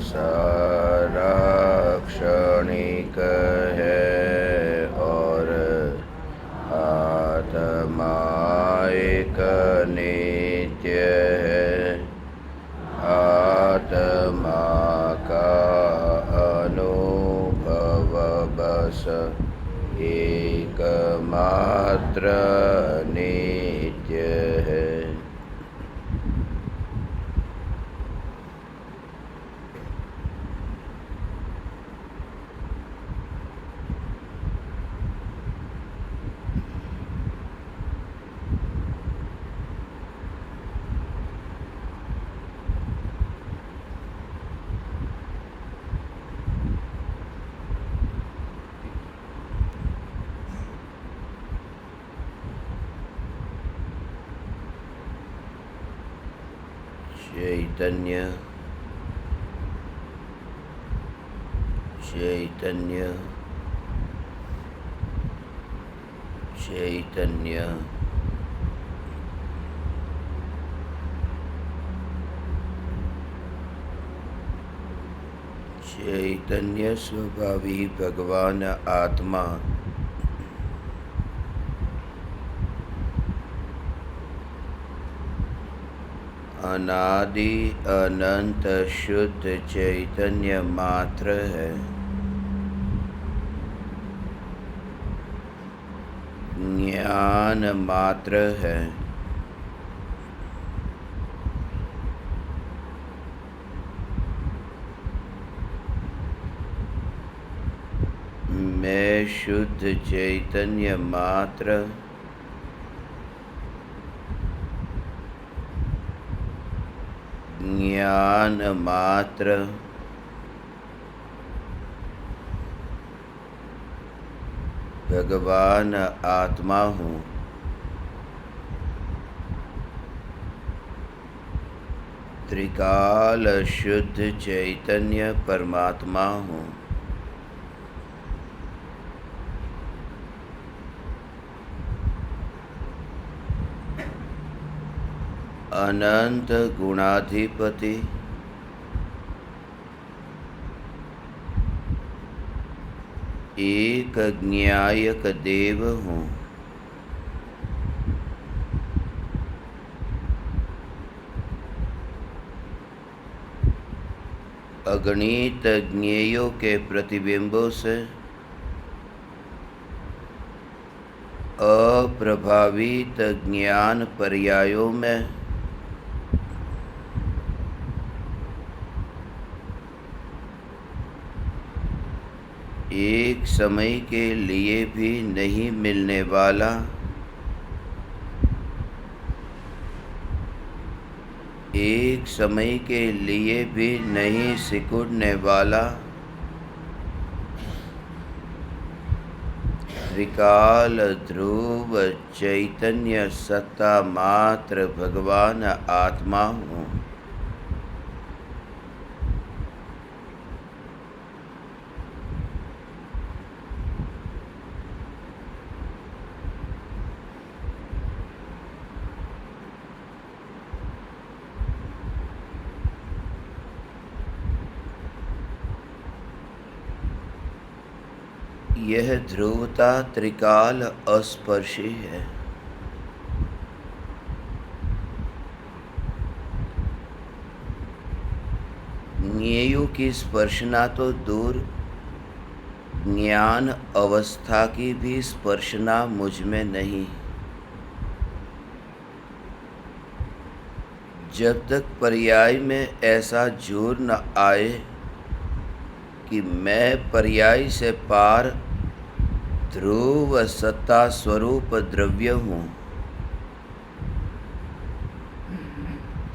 साराक्षणिक है और आत्मा एक नित्य है। आत्मा का अनुभव बस एकमात्र नित्य है। चैतन्य चैतन्य चैतन्य चैतन्य स्वभावी भगवान आत्मा अनादि अनंत शुद्ध चैतन्य मात्र है। ज्ञान मात्र है। मैं शुद्ध चैतन्य मात्र ज्ञान मात्र भगवान आत्मा हूँ। त्रिकाल शुद्ध चैतन्य परमात्मा हूँ। अनंत गुणाधिपति एक ज्ञायक देव हूँ। अगणित ज्ञेयों के प्रतिबिंबों से अप्रभावित ज्ञान पर्यायों में एक समय के लिए भी नहीं मिलने वाला एक समय के लिए भी नहीं सिकुड़ने वाला त्रिकाल ध्रुव चैतन्य सत्ता मात्र भगवान आत्मा हूँ। यह ध्रुवता त्रिकाल अस्पर्शी है। ज्ञेयों की स्पर्शना तो दूर, ज्ञान अवस्था की भी स्पर्शना मुझ में नहीं। जब तक पर्याय में ऐसा जोर न आए कि मैं पर्याय से पार ध्रुव सत्ता स्वरूप द्रव्य हूँ,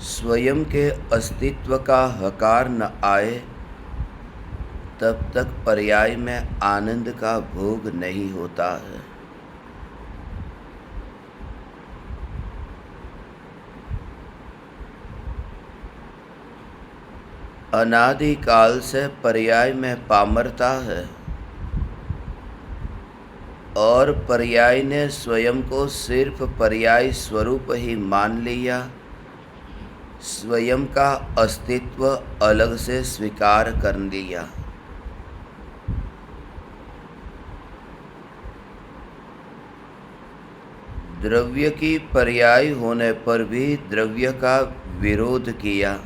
स्वयं के अस्तित्व का हकार न आए, तब तक पर्याय में आनंद का भोग नहीं होता है। अनादिकाल से पर्याय में पामरता है और पर्याय ने स्वयं को सिर्फ पर्याय स्वरूप ही मान लिया, स्वयं का अस्तित्व अलग से स्वीकार कर लिया। द्रव्य की पर्याय होने पर भी द्रव्य का विरोध किया।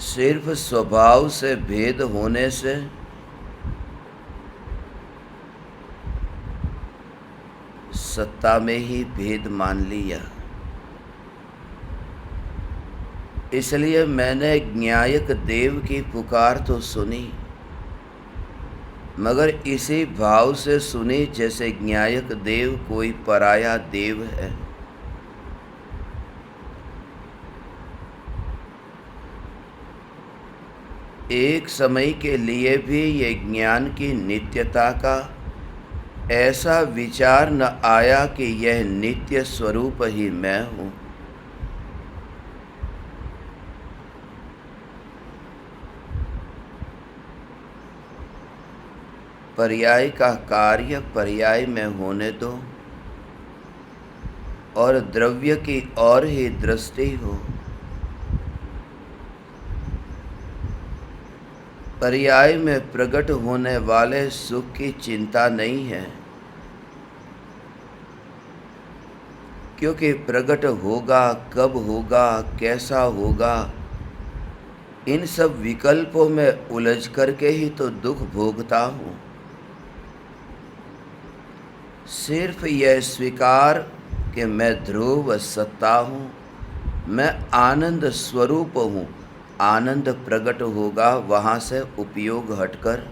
सिर्फ स्वभाव से भेद होने से सत्ता में ही भेद मान लिया। इसलिए मैंने ज्ञायक देव की पुकार तो सुनी, मगर इसी भाव से सुनी जैसे ज्ञायक देव कोई पराया देव है। एक समय के लिए भी ये ज्ञान की नित्यता का ऐसा विचार न आया कि यह नित्य स्वरूप ही मैं हूँ। पर्याय का कार्य पर्याय में होने दो और द्रव्य की और ही दृष्टि हो। पर्याय में प्रकट होने वाले सुख की चिंता नहीं है, क्योंकि प्रकट होगा, कब होगा, कैसा होगा, इन सब विकल्पों में उलझ करके ही तो दुख भोगता हूँ। सिर्फ यह स्वीकार कि मैं ध्रुव सत्ता हूँ, मैं आनंद स्वरूप हूँ, आनंद प्रकट होगा, वहाँ से उपयोग हटकर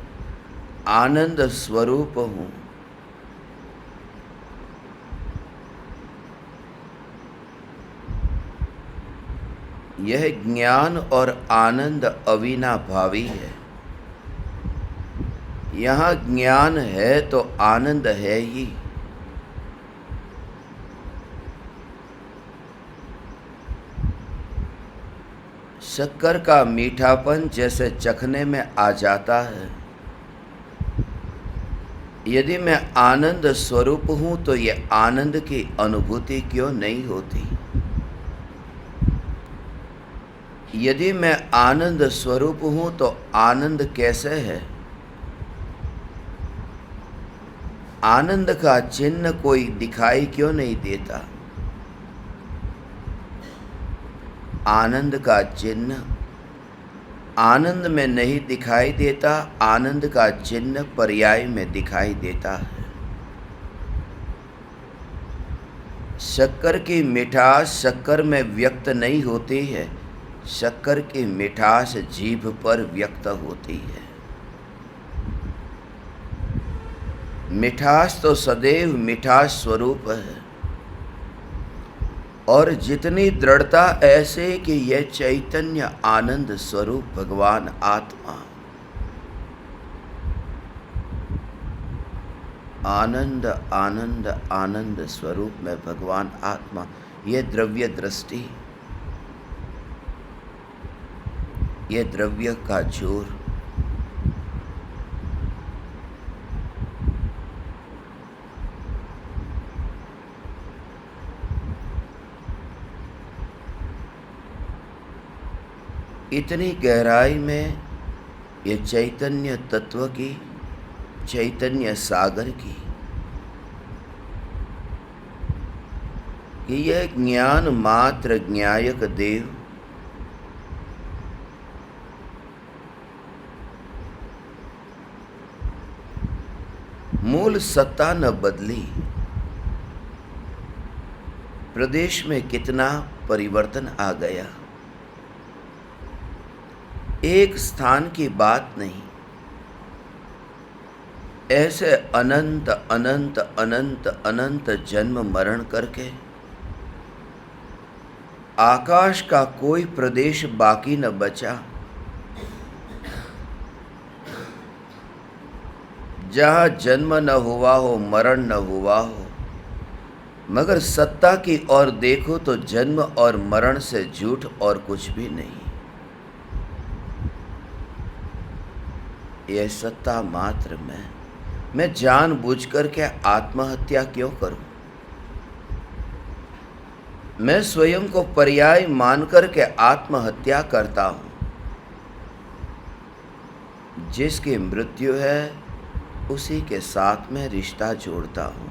आनंद स्वरूप हूँ। यह ज्ञान और आनंद अविनाभावी है। यहाँ ज्ञान है तो आनंद है ही। शक्कर का मीठापन जैसे चखने में आ जाता है। यदि मैं आनंद स्वरूप हूँ तो ये आनंद की अनुभूति क्यों नहीं होती? यदि मैं आनंद स्वरूप हूँ तो आनंद कैसे है? आनंद का चिन्ह कोई दिखाई क्यों नहीं देता? आनंद का चिन्ह आनंद में नहीं दिखाई देता, आनंद का चिन्ह पर्याय में दिखाई देता है। शक्कर की मिठास शक्कर में व्यक्त नहीं होती है, शक्कर की मिठास जीभ पर व्यक्त होती है। मिठास तो सदैव मिठास स्वरूप है, और जितनी दृढ़ता ऐसे कि यह चैतन्य आनंद स्वरूप भगवान आत्मा, आनंद आनंद आनंद स्वरूप में भगवान आत्मा, ये द्रव्य दृष्टि, ये द्रव्य का जोर, इतनी गहराई में ये चैतन्य तत्व की, चैतन्य सागर की, कि यह ज्ञान मात्र ज्ञायक देव मूल सत्ता न बदली। प्रदेश में कितना परिवर्तन आ गया, एक स्थान की बात नहीं, ऐसे अनंत अनंत अनंत अनंत जन्म मरण करके आकाश का कोई प्रदेश बाकी न बचा जहाँ जन्म न हुआ हो, मरण न हुआ हो। मगर सत्ता की ओर देखो तो जन्म और मरण से झूठ और कुछ भी नहीं। यह सत्ता मात्र में मैं जानबूझकर के आत्महत्या क्यों करूं? मैं स्वयं को पर्याय मानकर के आत्महत्या करता हूं। जिसकी मृत्यु है उसी के साथ मैं रिश्ता जोड़ता हूं।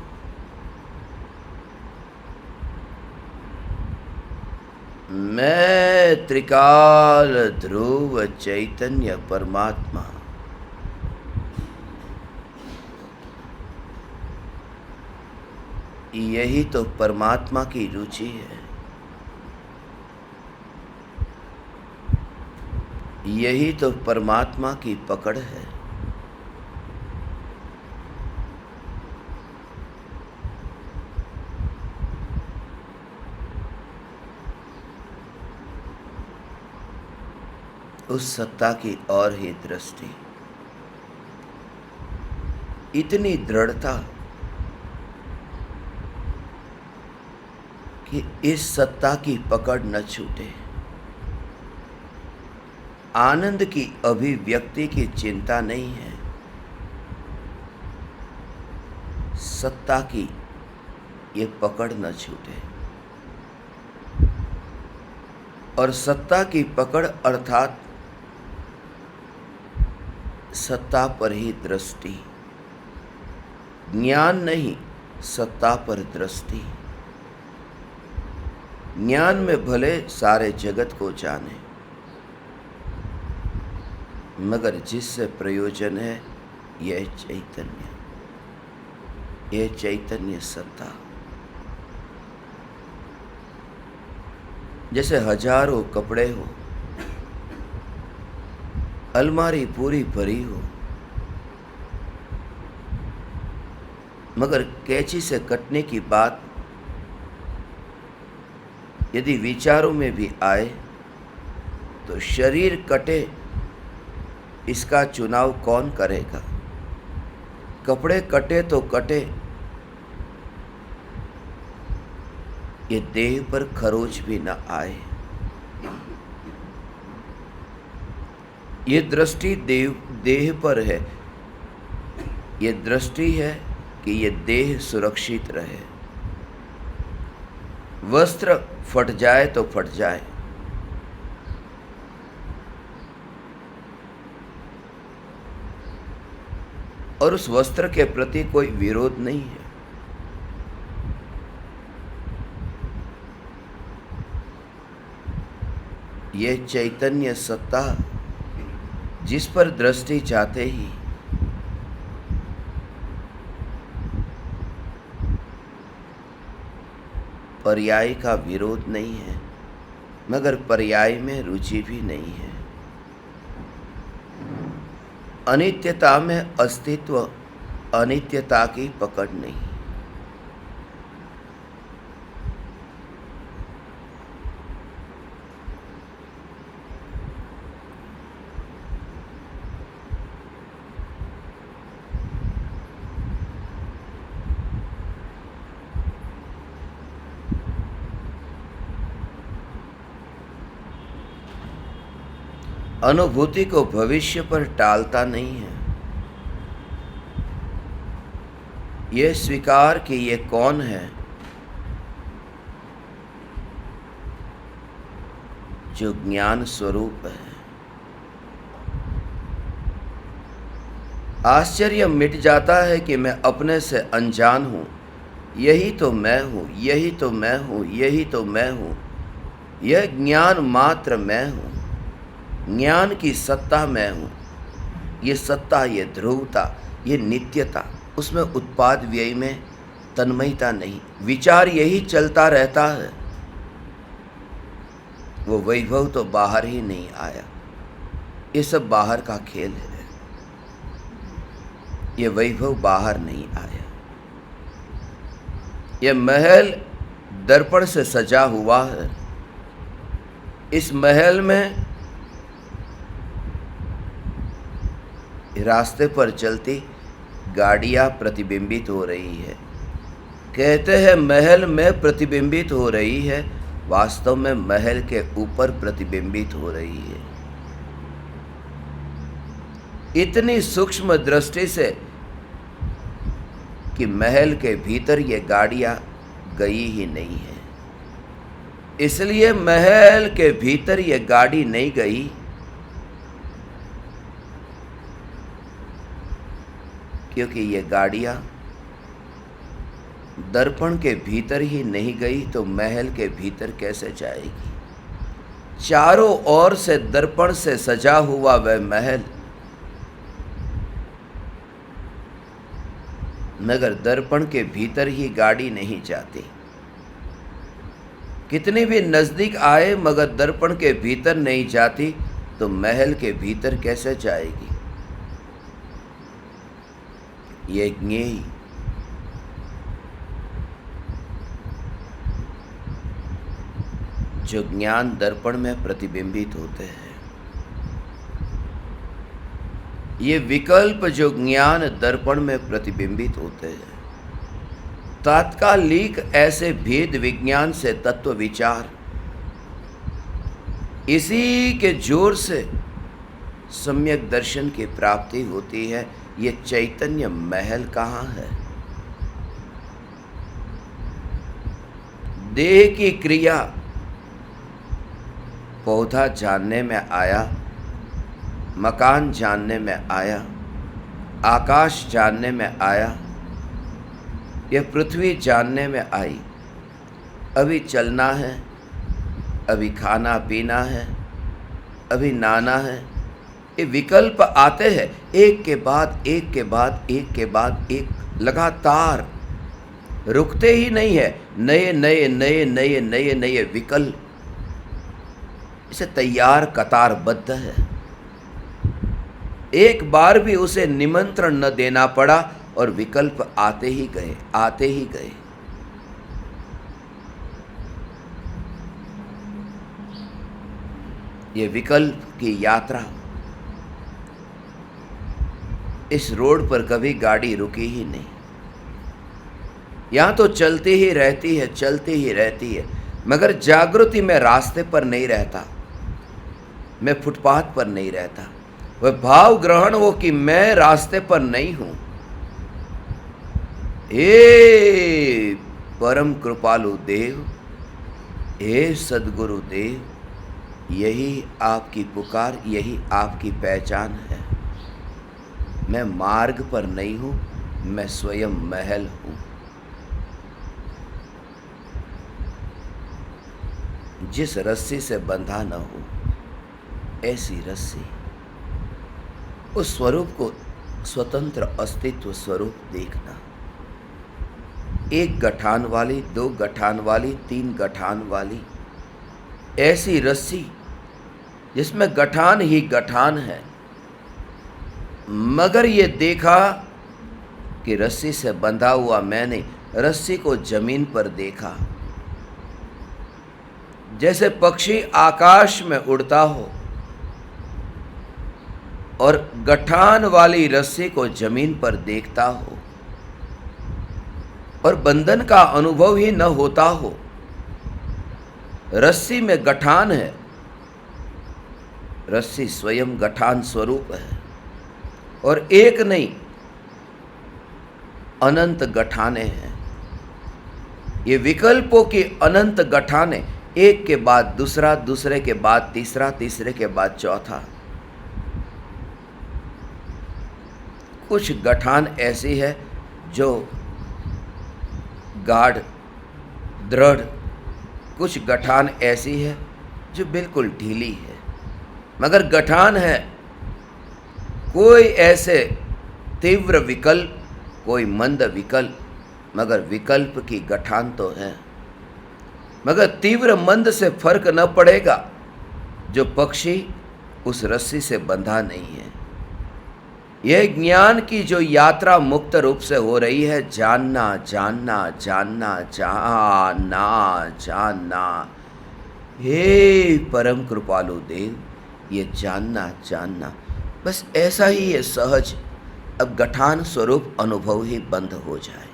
मैं त्रिकाल ध्रुव चैतन्य परमात्मा, यही तो परमात्मा की रुचि है, यही तो परमात्मा की पकड़ है। उस सत्ता की और ही दृष्टि, इतनी दृढ़ता कि इस सत्ता की पकड़ न छूटे। आनंद की अभिव्यक्ति की चिंता नहीं है, सत्ता की ये पकड़ न छूटे। और सत्ता की पकड़ अर्थात सत्ता पर ही दृष्टि, ज्ञान नहीं, सत्ता पर दृष्टि। ज्ञान में भले सारे जगत को जाने, मगर जिससे प्रयोजन है यह चैतन्य, यह चैतन्य सत्ता। जैसे हजारों कपड़े हो, अलमारी पूरी भरी हो, मगर कैंची से कटने की बात यदि विचारों में भी आए तो शरीर कटे, इसका चुनाव कौन करेगा? कपड़े कटे तो कटे, ये देह पर खरोच भी न आए। ये दृष्टि देह पर है, ये दृष्टि है कि ये देह सुरक्षित रहे। वस्त्र फट जाए तो फट जाए, और उस वस्त्र के प्रति कोई विरोध नहीं है। ये चैतन्य सत्ता जिस पर दृष्टि जाते ही पर्याय का विरोध नहीं है, मगर पर्याय में रुचि भी नहीं है। अनित्यता में अस्तित्व, अनित्यता की पकड़ नहीं। अनुभूति को भविष्य पर टालता नहीं है। यह स्वीकार कि ये कौन है जो ज्ञान स्वरूप है। आश्चर्य मिट जाता है कि मैं अपने से अनजान हूं, यही तो मैं हूं, यही तो मैं हूं, यही तो मैं हूं। यह ज्ञान मात्र मैं हूं, ज्ञान की सत्ता मैं हूं। ये सत्ता, ये ध्रुवता, ये नित्यता, उसमें उत्पाद व्यय में तन्मयता नहीं। विचार यही चलता रहता है। वो वैभव तो बाहर ही नहीं आया, ये सब बाहर का खेल है। ये वैभव बाहर नहीं आया। ये महल दर्पण से सजा हुआ है। इस महल में रास्ते पर चलती गाड़ियां प्रतिबिंबित हो रही है। कहते हैं महल में प्रतिबिंबित हो रही है, वास्तव में महल के ऊपर प्रतिबिंबित हो रही है। इतनी सूक्ष्म दृष्टि से कि महल के भीतर ये गाड़ियाँ गई ही नहीं है। इसलिए महल के भीतर ये गाड़ी नहीं गई क्योंकि ये गाड़ियाँ दर्पण के भीतर ही नहीं गई तो महल के भीतर कैसे जाएगी। चारों ओर से दर्पण से सजा हुआ वह महल, मगर दर्पण के भीतर ही गाड़ी नहीं जाती। कितनी भी नजदीक आए मगर दर्पण के भीतर नहीं जाती तो महल के भीतर कैसे जाएगी। ये ज्ञेय जो ज्ञान दर्पण में प्रतिबिंबित होते हैं, ये विकल्प जो ज्ञान दर्पण में प्रतिबिंबित होते हैं, तात्कालिक ऐसे भेद विज्ञान से तत्व विचार, इसी के जोर से सम्यक दर्शन की प्राप्ति होती है। ये चैतन्य महल कहाँ है? देह की क्रिया, पौधा जानने में आया, मकान जानने में आया, आकाश जानने में आया, यह पृथ्वी जानने में आई। अभी चलना है, अभी खाना पीना है, अभी नहाना है। ये विकल्प आते हैं एक के बाद एक के बाद एक के बाद एक, लगातार रुकते ही नहीं है। नए नए नए नए नए नए विकल्प इसे तैयार कतारबद्ध है। एक बार भी उसे निमंत्रण न देना पड़ा और विकल्प आते ही गए, आते ही गए। ये विकल्प की यात्रा, इस रोड पर कभी गाड़ी रुकी ही नहीं। यहां तो चलती ही रहती है, चलती ही रहती है, मगर जागृति में रास्ते पर नहीं रहता, मैं फुटपाथ पर नहीं रहता। वह भाव ग्रहण हो कि मैं रास्ते पर नहीं हूं। हे परम कृपालु देव, हे सद्गुरु देव, यही आपकी पुकार, यही आपकी पहचान है। मैं मार्ग पर नहीं हूं, मैं स्वयं महल हूं। जिस रस्सी से बंधा न हो ऐसी रस्सी, उस स्वरूप को स्वतंत्र अस्तित्व स्वरूप देखना। एक गठान वाली, दो गठान वाली, तीन गठान वाली, ऐसी रस्सी जिसमें गठान ही गठान है, मगर ये देखा कि रस्सी से बंधा हुआ मैंने रस्सी को जमीन पर देखा। जैसे पक्षी आकाश में उड़ता हो और गठान वाली रस्सी को जमीन पर देखता हो और बंधन का अनुभव ही न होता हो। रस्सी में गठान है, रस्सी स्वयं गठान स्वरूप है, और एक नहीं अनंत गठाने हैं। ये विकल्पों की अनंत गठाने, एक के बाद दूसरा, दूसरे के बाद तीसरा, तीसरे के बाद चौथा। कुछ गठान ऐसी है जो गाढ़ दृढ़, कुछ गठान ऐसी है जो बिल्कुल ढीली है, मगर गठान है। कोई ऐसे तीव्र विकल्प, कोई मंद विकल्प, मगर विकल्प की गठान तो है। मगर तीव्र मंद से फर्क न पड़ेगा जो पक्षी उस रस्सी से बंधा नहीं है। यह ज्ञान की जो यात्रा मुक्त रूप से हो रही है, जानना जानना जानना जानना जानना, हे परम कृपालु देव, ये जानना जानना, बस ऐसा ही है सहज। अब गठान स्वरूप अनुभव ही बंद हो जाए।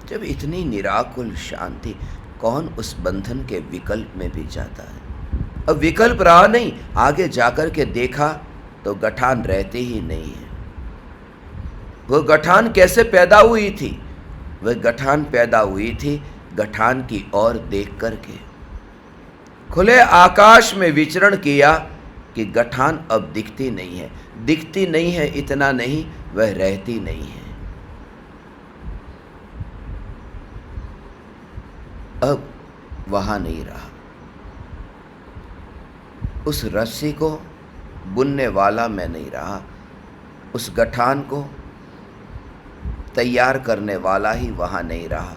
जब इतनी निराकुल शांति, कौन उस बंधन के विकल्प में भी जाता है? अब विकल्प रहा नहीं, आगे जाकर के देखा तो गठान रहते ही नहीं है। वो गठान कैसे पैदा हुई थी? वह गठान पैदा हुई थी गठान की ओर देख करके। खुले आकाश में विचरण किया कि गठान अब दिखती नहीं है। दिखती नहीं है इतना नहीं, वह रहती नहीं है। अब वहां नहीं रहा। उस रस्सी को बुनने वाला मैं नहीं रहा, उस गठान को तैयार करने वाला ही वहां नहीं रहा।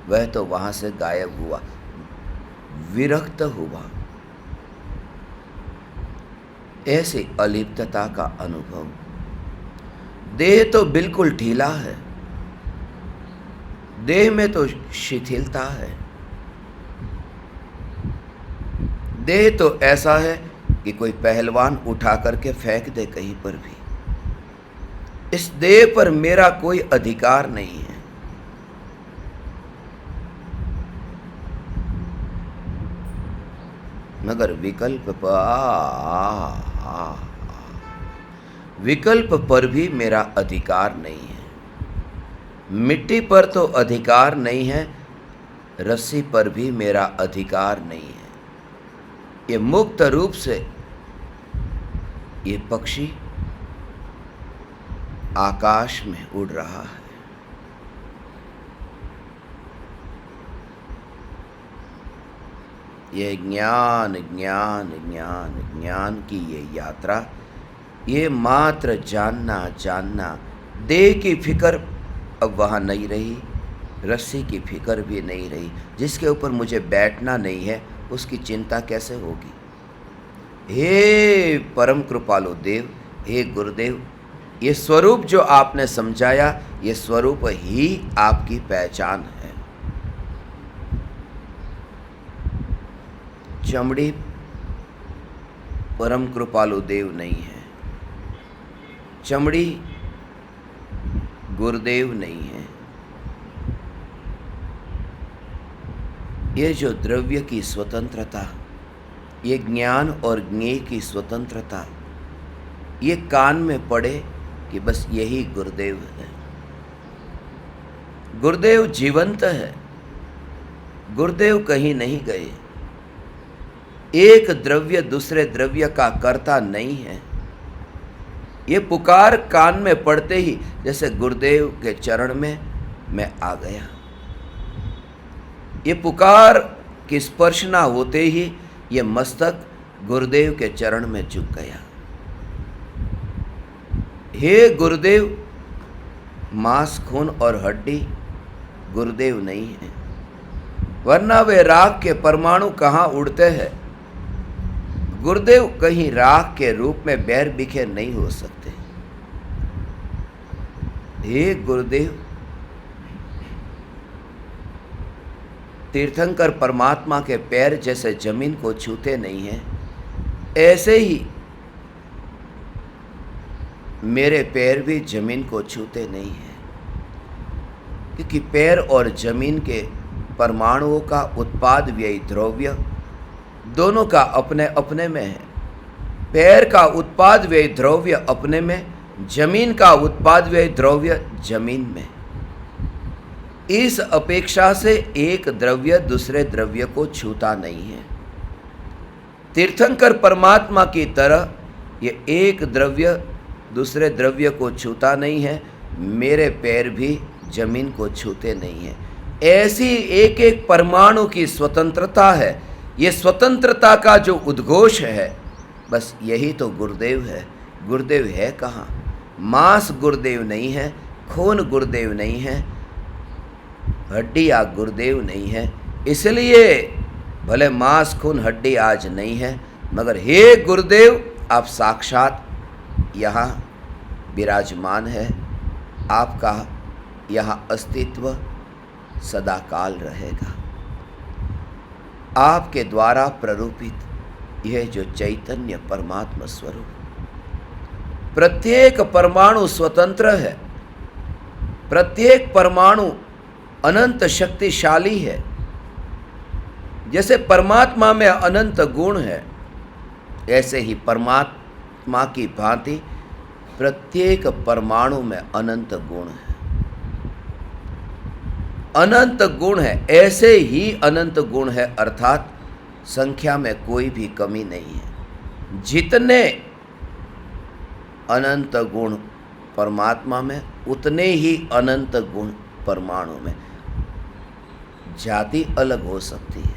वह तो वहां से गायब हुआ, विरक्त हुआ। ऐसी अलिप्तता का अनुभव। देह तो बिल्कुल ढीला है, देह में तो शिथिलता है। देह तो ऐसा है कि कोई पहलवान उठा करके फेंक दे कहीं पर भी। इस देह पर मेरा कोई अधिकार नहीं है। मगर विकल्प पर भी मेरा अधिकार नहीं है। मिट्टी पर तो अधिकार नहीं है, रस्सी पर भी मेरा अधिकार नहीं है। ये मुक्त रूप से ये पक्षी आकाश में उड़ रहा है। ये ज्ञान ज्ञान ज्ञान ज्ञान की ये यात्रा, ये मात्र जानना जानना। देह की फिक्र अब वहाँ नहीं रही, रस्सी की फिक्र भी नहीं रही। जिसके ऊपर मुझे बैठना नहीं है उसकी चिंता कैसे होगी? हे परम कृपालु देव, हे गुरुदेव, ये स्वरूप जो आपने समझाया, ये स्वरूप ही आपकी पहचान है। चमड़ी परम कृपालु देव नहीं है, चमड़ी गुरुदेव नहीं है। ये जो द्रव्य की स्वतंत्रता, ये ज्ञान और ज्ञेय की स्वतंत्रता, ये कान में पड़े कि बस यही गुरुदेव है। गुरुदेव जीवंत है, गुरुदेव कहीं नहीं गए। एक द्रव्य दूसरे द्रव्य का कर्ता नहीं है। ये पुकार कान में पड़ते ही जैसे गुरुदेव के चरण में मैं आ गया। ये पुकार की स्पर्श ना होते ही ये मस्तक गुरुदेव के चरण में झुक गया। हे गुरुदेव, मांस खून और हड्डी गुरुदेव नहीं है, वरना वे राख के परमाणु कहाँ उड़ते हैं। गुरुदेव कहीं राख के रूप में बैर बिखेर नहीं हो सकते। हे गुरुदेव, तीर्थंकर परमात्मा के पैर जैसे जमीन को छूते नहीं हैं, ऐसे ही मेरे पैर भी जमीन को छूते नहीं हैं। क्योंकि पैर और जमीन के परमाणुओं का उत्पाद व्यय द्रव्य दोनों का अपने अपने में है। पैर का उत्पाद व्यय द्रव्य अपने में, जमीन का उत्पाद व्यय द्रव्य जमीन में। इस अपेक्षा से एक द्रव्य दूसरे द्रव्य को छूता नहीं है। तीर्थंकर परमात्मा की तरह ये एक द्रव्य दूसरे द्रव्य को छूता नहीं है, मेरे पैर भी जमीन को छूते नहीं हैं। ऐसी एक एक परमाणु की स्वतंत्रता है। ये स्वतंत्रता का जो उद्घोष है, बस यही तो गुरुदेव है। गुरुदेव है कहाँ? मांस गुरुदेव नहीं है, खून गुरुदेव नहीं है, हड्डियाँ गुरुदेव नहीं है। इसलिए भले मांस खून हड्डी आज नहीं है, मगर हे गुरुदेव, आप साक्षात यहाँ विराजमान है। आपका यहाँ अस्तित्व सदा काल रहेगा। आपके द्वारा प्ररूपित यह जो चैतन्य परमात्मा स्वरूप, प्रत्येक परमाणु स्वतंत्र है, प्रत्येक परमाणु अनंत शक्तिशाली है। जैसे परमात्मा में अनंत गुण है, ऐसे ही परमात्मा की भांति प्रत्येक परमाणु में अनंत गुण है, अनंत गुण है, ऐसे ही अनंत गुण है, अर्थात संख्या में कोई भी कमी नहीं है। जितने अनंत गुण परमात्मा में, उतने ही अनंत गुण परमाणु में। जाति अलग हो सकती है,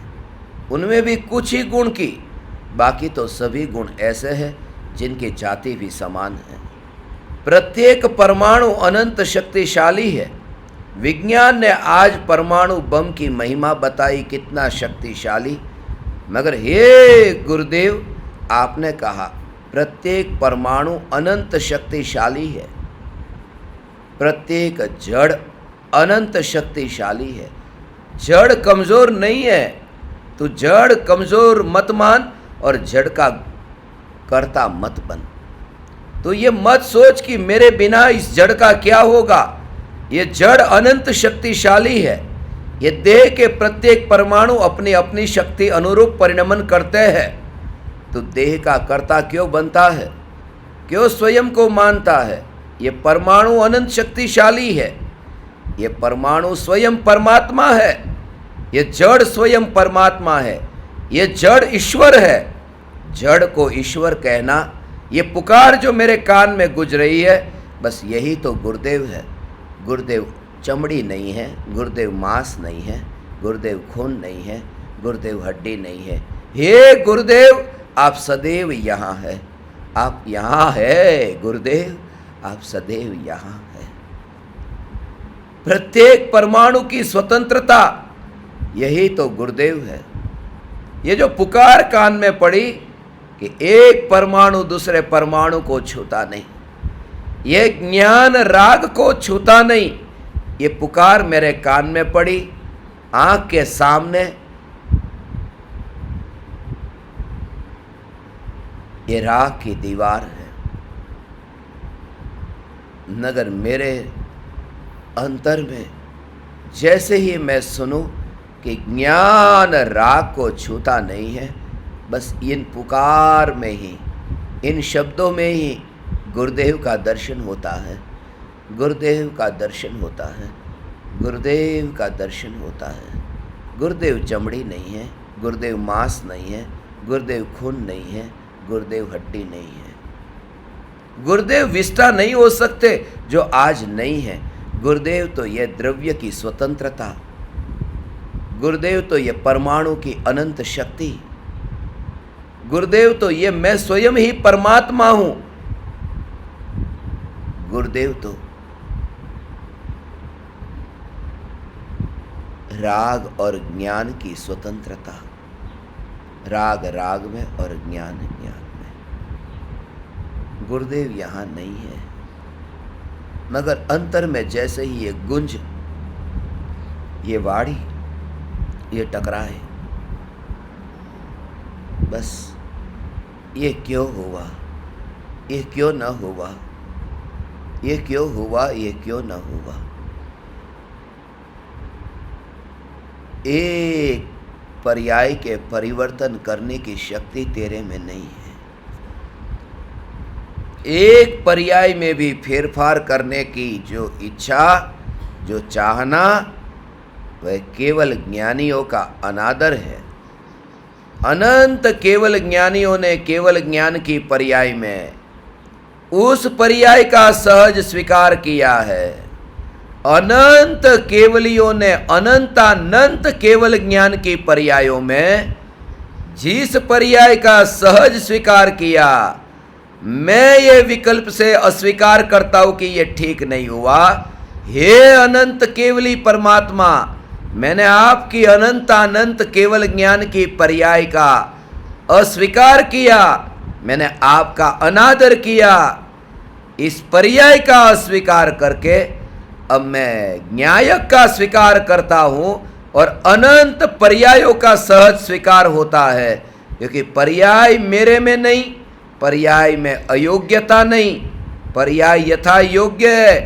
उनमें भी कुछ ही गुण की, बाकी तो सभी गुण ऐसे हैं जिनकी जाति भी समान है। प्रत्येक परमाणु अनंत शक्तिशाली है। विज्ञान ने आज परमाणु बम की महिमा बताई, कितना शक्तिशाली, मगर हे गुरुदेव, आपने कहा प्रत्येक परमाणु अनंत शक्तिशाली है, प्रत्येक जड़ अनंत शक्तिशाली है। जड़ कमज़ोर नहीं है, तो जड़ कमज़ोर मत मान और जड़ का कर्ता मत बन। तो ये मत सोच कि मेरे बिना इस जड़ का क्या होगा। ये जड़ अनंत शक्तिशाली है। ये देह के प्रत्येक परमाणु अपनी अपनी शक्ति अनुरूप परिणमन करते हैं। तो देह का कर्ता क्यों बनता है, क्यों स्वयं को मानता है। ये परमाणु अनंत शक्तिशाली है। ये परमाणु स्वयं परमात्मा है। ये जड़ स्वयं परमात्मा है। ये जड़ ईश्वर है। जड़ को ईश्वर कहना, ये पुकार जो मेरे कान में गुज रही है, बस यही तो गुरुदेव है। गुरुदेव चमड़ी नहीं है, गुरुदेव मांस नहीं है, गुरुदेव खून नहीं है, गुरुदेव हड्डी नहीं है। हे गुरुदेव, आप सदैव यहाँ है, आप यहाँ है गुरुदेव, आप सदैव यहाँ है। प्रत्येक परमाणु की स्वतंत्रता, यही तो गुरुदेव है। ये जो पुकार कान में पड़ी कि एक परमाणु दूसरे परमाणु को छूता नहीं, ये ज्ञान राग को छूता नहीं, ये पुकार मेरे कान में पड़ी, आंख के सामने ये राग की दीवार है, मगर मेरे अंतर में जैसे ही मैं सुनूं कि ज्ञान राग को छूता नहीं है, बस इन पुकार में ही, इन शब्दों में ही गुरुदेव का दर्शन होता है, गुरुदेव का दर्शन होता है, गुरुदेव का दर्शन होता है। गुरुदेव चमड़ी नहीं है, गुरुदेव मांस नहीं है, गुरुदेव खून नहीं है, गुरुदेव हड्डी नहीं है। गुरुदेव विष्टा नहीं हो सकते जो आज नहीं है। गुरुदेव तो ये द्रव्य की स्वतंत्रता, गुरुदेव तो ये परमाणु की अनंत शक्ति, गुरुदेव तो ये मैं स्वयं ही परमात्मा हूं। गुरुदेव तो राग और ज्ञान की स्वतंत्रता, राग राग में और ज्ञान ज्ञान में। गुरुदेव यहाँ नहीं है, मगर अंतर में जैसे ही ये गुंज, ये वाणी, ये टकराए, बस ये क्यों हुआ, ये क्यों न हुआ, ये क्यों हुआ, ये क्यों न हुआ। एक पर्याय के परिवर्तन करने की शक्ति तेरे में नहीं है। एक पर्याय में भी फेरफार करने की जो इच्छा, जो चाहना, वह केवल ज्ञानियों का अनादर है। अनंत केवल ज्ञानियों ने केवल ज्ञान की पर्याय में उस पर्याय का सहज स्वीकार किया है। अनंत केवलियों ने अनंतानंत केवल ज्ञान की पर्यायों में जिस पर्याय का सहज स्वीकार किया, मैं ये विकल्प से अस्वीकार करता हूं कि ये ठीक नहीं हुआ। हे अनंत केवली परमात्मा, मैंने आपकी अनंतानंत केवल ज्ञान की पर्याय का अस्वीकार किया, मैंने आपका अनादर किया। इस पर्याय का अस्वीकार करके अब मैं न्यायक का स्वीकार करता हूं और अनंत पर्यायों का सहज स्वीकार होता है, क्योंकि पर्याय मेरे में नहीं, पर्याय में अयोग्यता नहीं, पर्याय यथा योग्य है,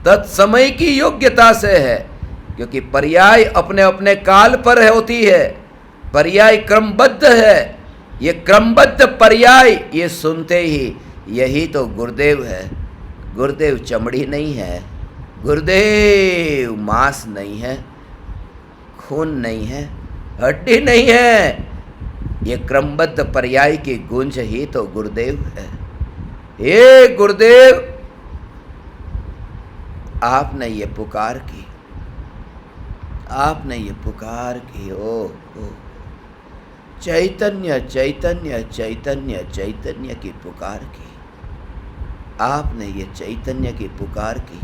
तत्समय की योग्यता से है, क्योंकि पर्याय अपने अपने काल पर होती है। पर्याय क्रमबद्ध है। ये क्रमबद्ध पर्याय, ये सुनते ही यही तो गुरुदेव है, गुरुदेव चमड़ी नहीं है, गुरुदेव मांस नहीं है, खून नहीं है, हड्डी नहीं है, ये क्रमबद्ध पर्याय की गूंज ही तो गुरुदेव है। हे गुरुदेव, आपने ये पुकार की, आपने ये पुकार की। ओ चैतन्य चैतन्य चैतन्य चैतन्य की पुकार की, आपने ये चैतन्य की पुकार की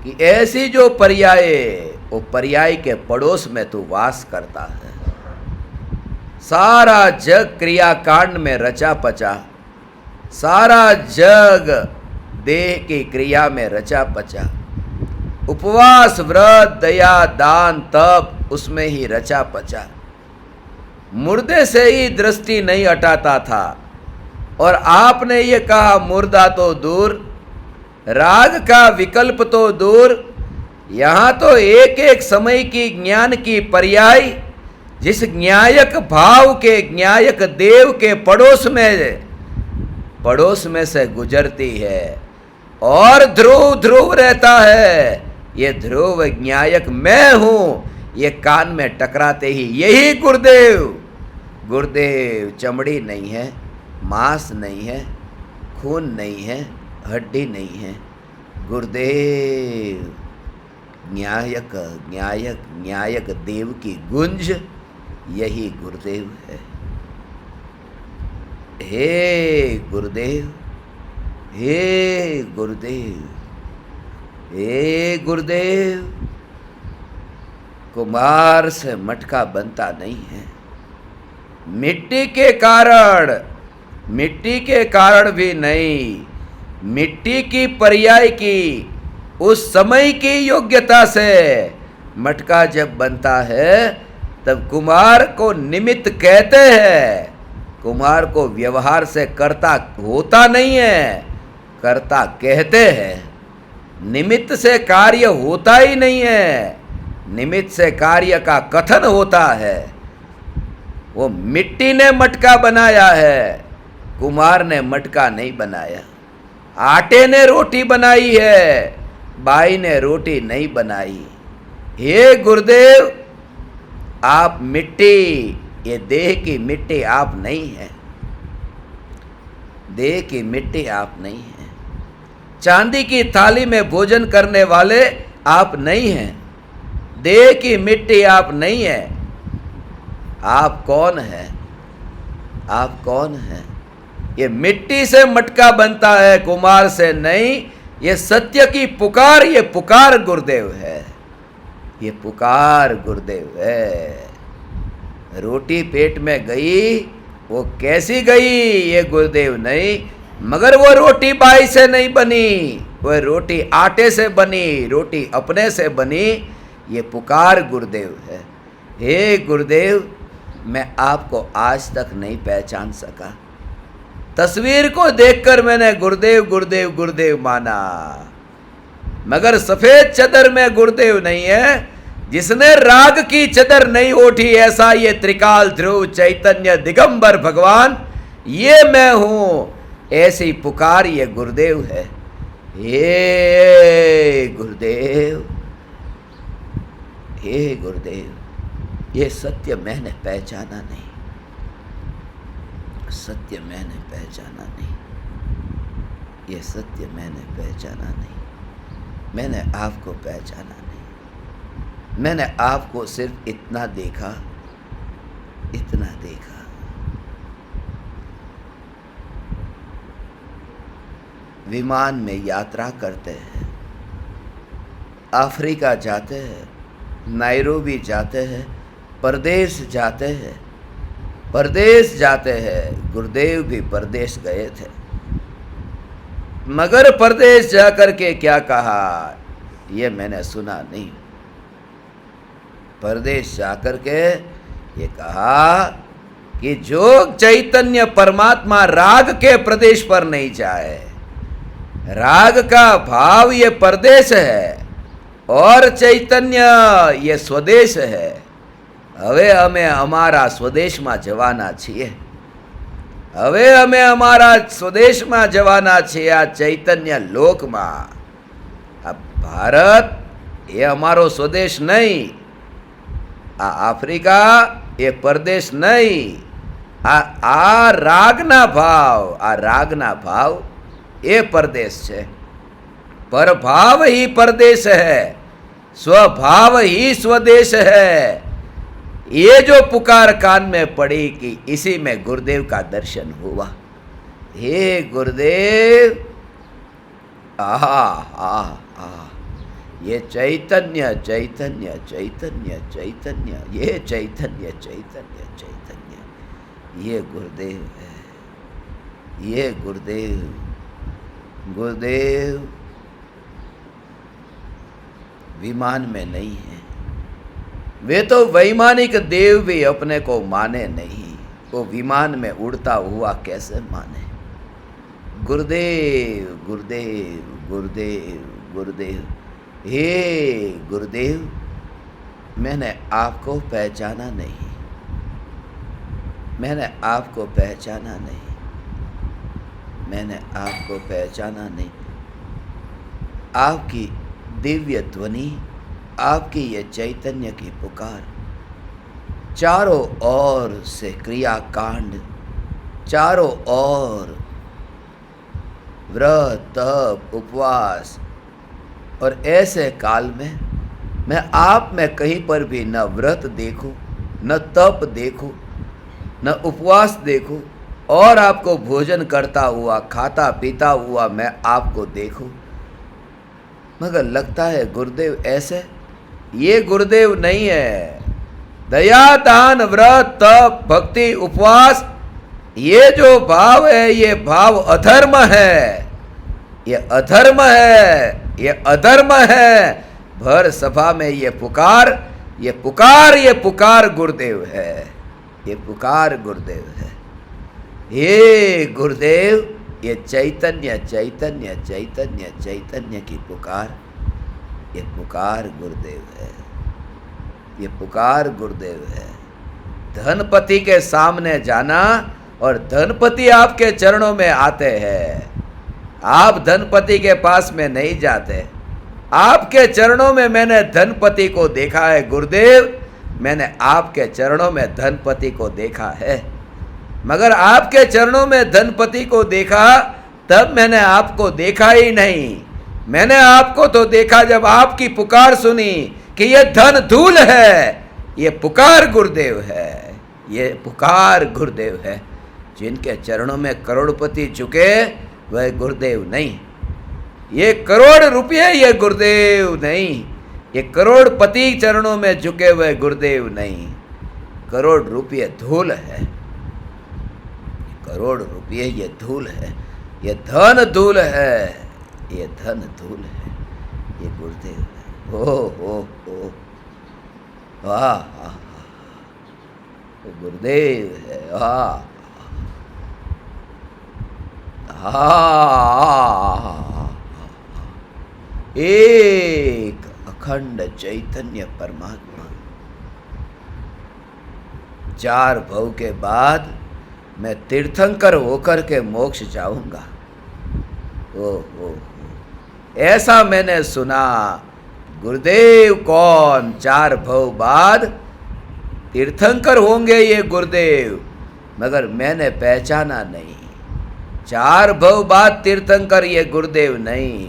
कि ऐसी जो पर्याय, वो पर्याय के पड़ोस में तू वास करता है। सारा जग क्रियाकांड में रचा पचा, सारा जग देह की क्रिया में रचा पचा, उपवास व्रत दया दान तप उसमें ही रचा पचा। मुर्दे से ही दृष्टि नहीं हटाता था, और आपने ये कहा मुर्दा तो दूर, राग का विकल्प तो दूर, यहाँ तो एक एक समय की ज्ञान की पर्याय जिस न्यायक भाव के न्यायक देव के पड़ोस में से गुजरती है और ध्रुव ध्रुव रहता है। ये ध्रुव न्यायक मैं हूँ, ये कान में टकराते ही यही गुरुदेव। गुरुदेव चमड़ी नहीं है, मांस नहीं है, खून नहीं है, हड्डी नहीं है, गुरुदेव न्यायक न्यायक न्यायक देव की गुंज, यही गुरुदेव है। हे गुरुदेव, हे गुरुदेव, हे गुरुदेव। कुम्हार से मटका बनता नहीं है, मिट्टी के कारण भी नहीं, मिट्टी की पर्याय की उस समय की योग्यता से मटका जब बनता है तब कुम्हार को निमित्त कहते हैं। कुम्हार को व्यवहार से कर्ता होता नहीं है, कर्ता कहते हैं। निमित्त से कार्य होता ही नहीं है, निमित्त से कार्य का कथन होता है। वो मिट्टी ने मटका बनाया है, कुम्हार ने मटका नहीं बनाया। आटे ने रोटी बनाई है, बाई ने रोटी नहीं बनाई। हे गुरुदेव, आप मिट्टी, ये देह की मिट्टी आप नहीं है, देह की मिट्टी आप नहीं है। चांदी की थाली में भोजन करने वाले आप नहीं हैं, देह की मिट्टी आप नहीं है। आप कौन है? आप कौन है? ये मिट्टी से मटका बनता है, कुम्हार से नहीं। ये सत्य की पुकार, ये पुकार गुरुदेव है, ये पुकार गुरुदेव है। रोटी पेट में गई, वो कैसी गई ये गुरुदेव नहीं, मगर वो रोटी बाई से नहीं बनी, वो रोटी आटे से बनी, रोटी अपने से बनी। ये पुकार गुरुदेव है। हे गुरुदेव, मैं आपको आज तक नहीं पहचान सका। तस्वीर को देखकर मैंने गुरुदेव गुरुदेव गुरुदेव माना, मगर सफेद चदर में गुरुदेव नहीं है। जिसने राग की चदर नहीं ओढ़ी, ऐसा ये त्रिकाल ध्रुव चैतन्य दिगंबर भगवान, ये मैं हूं, ऐसी पुकार ये गुरुदेव है। हे गुरुदेव, हे गुरुदेव, ये सत्य मैंने पहचाना नहीं, सत्य मैंने पहचाना नहीं, ये सत्य मैंने पहचाना नहीं। मैंने आपको पहचाना नहीं, मैंने आपको सिर्फ इतना देखा, इतना देखा। विमान में यात्रा करते हैं, अफ्रीका जाते हैं, नायरोबी जाते हैं, परदेश जाते हैं, परदेश जाते हैं। गुरुदेव भी परदेश गए थे, मगर परदेश जाकर के क्या कहा ये मैंने सुना नहीं। परदेश जाकर के ये कहा कि जो चैतन्य परमात्मा राग के प्रदेश पर नहीं जाए, राग का भाव ये परदेश है और चैतन्य ये स्वदेश है। હવે અમે અમારા સ્વદેશમાં જવાના છીએ, હવે અમે અમારા સ્વદેશમાં જવાના છીએ, આ ચૈતન્ય લોકમાં. આ ભારત એ અમારો સ્વદેશ નહીં, આ આફ્રિકા એ પરદેશ નહીં. આ રાગના ભાવ એ પરદેશ છે. परभाव ही परदेश है, स्वभाव ही स्वदेश है. ये जो पुकार कान में पड़ी कि इसी में गुरुदेव का दर्शन हुआ. हे गुरुदेव, आहा आहा आहा, ये चैतन्य चैतन्य चैतन्य चैतन्य, ये चैतन्य चैतन्य चैतन्य, ये गुरुदेव है, ये गुरुदेव. गुरुदेव विमान में नहीं है, वे तो वैमानिक देव भी अपने को माने नहीं, वो विमान में उड़ता हुआ कैसे माने. गुरुदेव गुरुदेव गुरुदेव गुरुदेव, हे गुरुदेव, मैंने आपको पहचाना नहीं, मैंने आपको पहचाना नहीं, मैंने आपको पहचाना नहीं. आपकी दिव्य ध्वनि, आपकी ये चैतन्य की पुकार, चारों ओर से क्रियाकांड, चारों ओर व्रत तप उपवास, और ऐसे काल में मैं आप में कहीं पर भी न व्रत देखूं, न तप देखूं, न उपवास देखूं, और आपको भोजन करता हुआ खाता पीता हुआ मैं आपको देखूं. मगर लगता है गुरुदेव ऐसे, ये गुरुदेव नहीं है. दया दान व्रत तप भक्ति उपवास, ये जो भाव है ये भाव अधर्म है, ये अधर्म है, ये अधर्म है. भर सभा में ये पुकार, ये पुकार, ये पुकार गुरुदेव है, ये पुकार गुरुदेव है. हे गुरुदेव, ये चैतन्य चैतन्य चैतन्य चैतन्य की पुकार, ये पुकार गुरुदेव है, ये पुकार गुरुदेव है. धनपति के सामने जाना और धनपति आपके चरणों में आते हैं. आप धनपति के पास में नहीं जाते, आपके चरणों में मैंने धनपति को देखा है गुरुदेव, मैंने आपके चरणों में धनपति को देखा है. मगर आपके चरणों में धनपति को देखा तब मैंने आपको देखा ही नहीं. मैंने आपको तो देखा जब आपकी पुकार सुनी कि ये धन धूल है, ये पुकार गुरुदेव है, ये पुकार गुरुदेव है. जिनके चरणों में करोड़पति झुके वह गुरुदेव नहीं, ये करोड़ रुपये ये गुरुदेव नहीं, ये करोड़पति चरणों में झुके वह गुरुदेव नहीं. करोड़ रुपये धूल है, करोड़ रुपये ये धूल है, ये धन धूल है, ये धन धूल है, ये गुरुदेव है. हो वाह, गुरुदेव है. वाह, एक अखंड चैतन्य परमात्मा. 4 भव के बाद मैं तीर्थंकर होकर के मोक्ष जाऊंगा. ओ ऐसा मैंने सुना. गुरुदेव कौन? 4 भव बाद तीर्थंकर होंगे ये गुरुदेव, मगर मैंने पहचाना नहीं. 4 भव बाद तीर्थंकर ये गुरुदेव नहीं.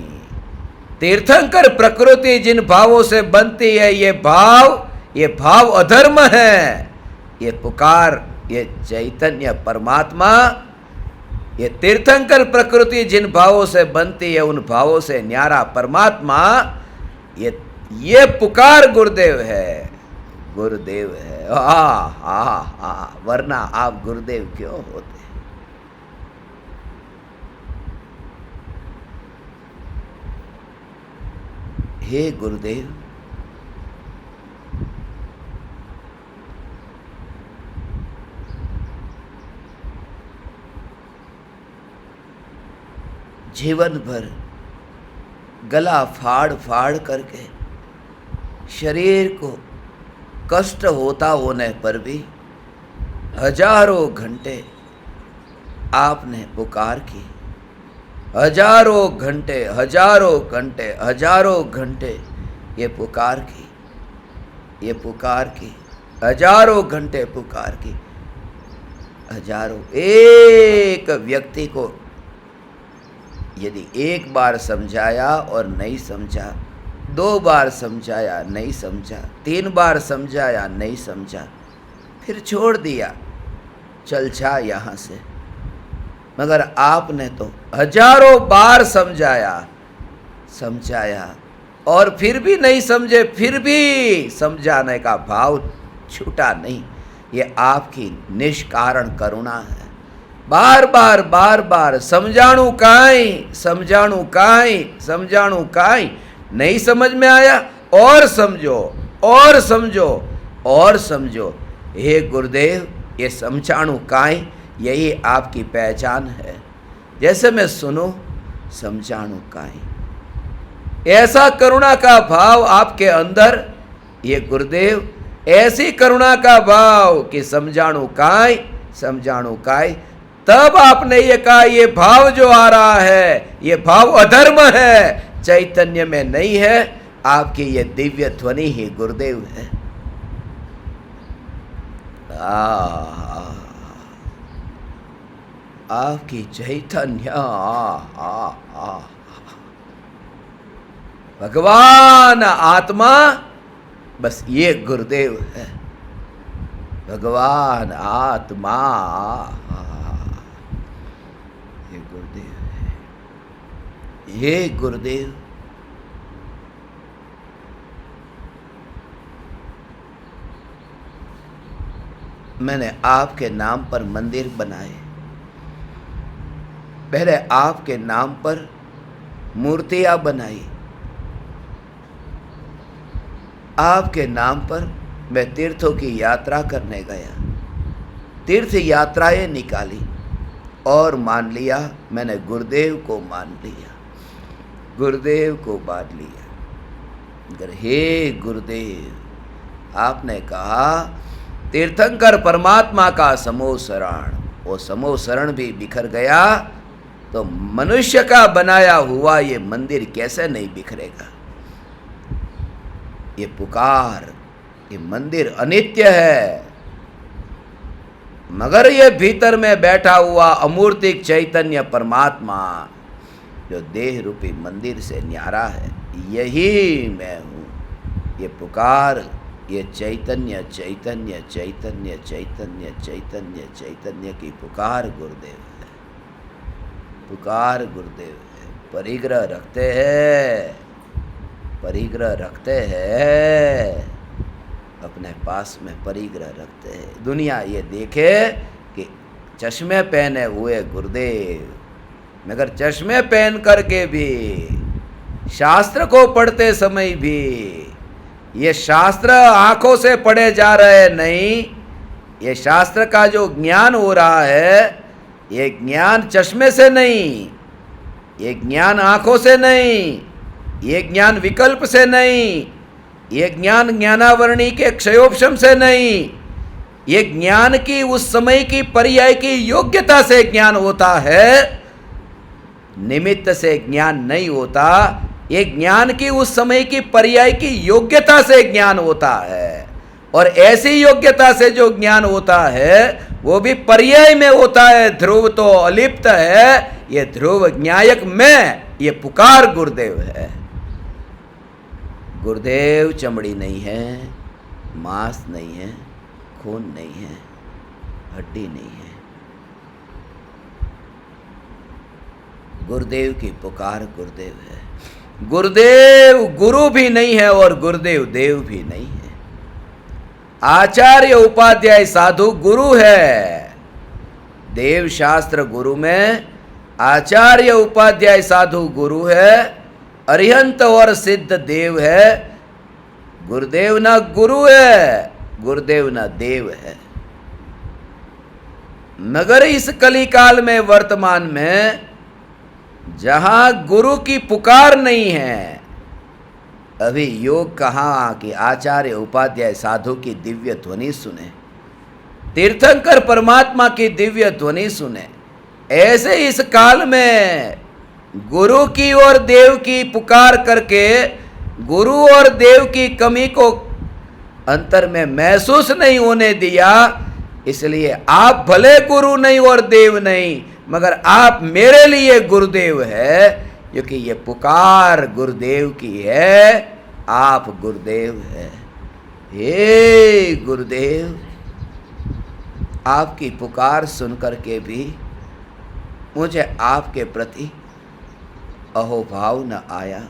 तीर्थंकर प्रकृति जिन भावों से बनती है, ये भाव अधर्म है. ये पुकार, ये चैतन्य परमात्मा, ये तीर्थंकर प्रकृति जिन भावों से बनती है, उन भावों से न्यारा परमात्मा, ये पुकार गुरुदेव है, गुरुदेव है. वरना आप गुरुदेव क्यों होते? हे गुरुदेव, जीवन भर गला फाड़ फाड़ करके शरीर को कष्ट होता होने पर भी हजारों घंटे आपने पुकार की, हजारों घंटे हजारों घंटे हजारों घंटे ये पुकार की, ये पुकार की, हजारों घंटे पुकार की, हजारों। एक व्यक्ति को यदि एक बार समझाया और नहीं समझा, 2 बार समझाया नहीं समझा, 3 बार समझाया नहीं समझा, फिर छोड़ दिया, चल जा यहाँ से। मगर आपने तो हजारों बार समझाया और फिर भी नहीं समझे, फिर भी समझाने का भाव छूटा नहीं। ये आपकी निष्कारण करुणा है। बार बार समझाणु काई नहीं समझ में आया, और समझो और समझो और समझो। हे गुरुदेव, ये समझाणु काई, यही आपकी पहचान है। जैसे मैं सुनूं, समझाणु काई, ऐसा करुणा का भाव आपके अंदर, ये गुरुदेव, ऐसी करुणा का भाव कि समझाणु काई। तब आपने ये कहा, ये भाव जो आ रहा है, ये भाव अधर्म है, चैतन्य में नहीं है। आपकी ये दिव्य ध्वनि ही गुरुदेव है। आपकी चैतन्य, भगवान आत्मा, बस ये गुरुदेव है। भगवान आत्मा, ये गुरुदेव है, ये गुरुदेव। मैंने आपके नाम पर मंदिर बनाए, पहले आपके नाम पर मूर्तियां बनाई, आपके नाम पर मैं तीर्थों की यात्रा करने गया, तीर्थ यात्राएं निकाली और मान लिया, मैंने गुरुदेव को मान लिया, गुरुदेव को मान लिया। अगर हे गुरुदेव, आपने कहा तीर्थंकर परमात्मा का समूह शरण, वो समूह शरण भी बिखर गया तो मनुष्य का बनाया हुआ ये मंदिर कैसे नहीं बिखरेगा। ये पुकार, ये मंदिर अनित्य है, मगर ये भीतर में बैठा हुआ अमूर्तिक चैतन्य परमात्मा जो देह रूपी मंदिर से न्यारा है, यही मैं हूँ। ये पुकार, ये चैतन्य चैतन्य चैतन्य चैतन्य चैतन्य चैतन्य की पुकार गुरुदेव है, पुकार गुरुदेव है। परिग्रह रखते हैं, परिग्रह रखते हैं, अपने पास में परिग्रह रखते हैं। दुनिया ये देखे कि चश्मे पहने हुए गुरुदेव, मगर चश्मे पहन करके भी, शास्त्र को पढ़ते समय भी, ये शास्त्र आंखों से पढ़े जा रहे नहीं, ये शास्त्र का जो ज्ञान हो रहा है, ये ज्ञान चश्मे से नहीं, ये ज्ञान आंखों से नहीं, ये ज्ञान विकल्प से नहीं, ये ज्ञान ज्ञानावरणी के क्षयोपशम से नहीं, ये ज्ञान की उस समय की पर्याय की योग्यता से ज्ञान होता है, निमित्त से ज्ञान नहीं होता। ये ज्ञान की उस समय की पर्याय की योग्यता से ज्ञान होता है, और ऐसी योग्यता से जो ज्ञान होता है वो भी पर्याय में होता है। ध्रुव तो अलिप्त है, ये ध्रुव ज्ञायक में, ये पुकार गुरुदेव है। गुरुदेव चमड़ी नहीं है, मांस नहीं है, खून नहीं है, हड्डी नहीं है। गुरुदेव की पुकार गुरुदेव है। गुरुदेव गुरु भी नहीं है और गुरुदेव देव भी नहीं है। आचार्य उपाध्याय साधु गुरु है। देव शास्त्र गुरु में आचार्य उपाध्याय साधु गुरु है, अरिहंत और सिद्ध देव है। गुरुदेव ना गुरु है, गुरुदेव ना देव है। मगर इस कलिकाल में, वर्तमान में, जहां गुरु की पुकार नहीं है, अभी योग कहाँ कि आचार्य उपाध्याय साधु की दिव्य ध्वनि सुने, तीर्थंकर परमात्मा की दिव्य ध्वनि सुने, ऐसे इस काल में गुरु की और देव की पुकार करके गुरु और देव की कमी को अंतर में महसूस नहीं होने दिया। इसलिए आप भले गुरु नहीं और देव नहीं, मगर आप मेरे लिए गुरुदेव है, क्योंकि ये पुकार गुरुदेव की है। आप गुरुदेव है। हे गुरुदेव, आपकी पुकार सुनकर के भी मुझे आपके प्रति अहोभाव न आया,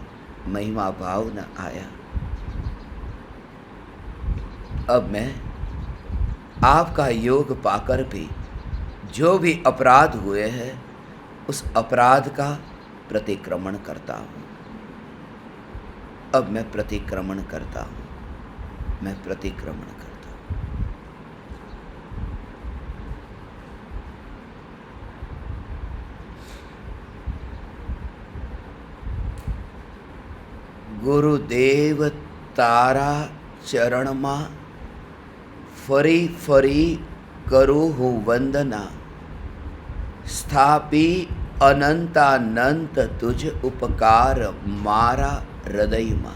महिमा भाव न आया। अब मैं आपका योग पाकर भी जो भी अपराध हुए हैं उस अपराध का प्रतिक्रमण करता हूँ। अब मैं प्रतिक्रमण करता हूँ, मैं प्रतिक्रमण करता हूँ। गुरुदेव तारा चरण मा फरी फरी करूँ हूँ वंदना, स्थापी अनंतानंत तुझ उपकार मारा हृदय मा।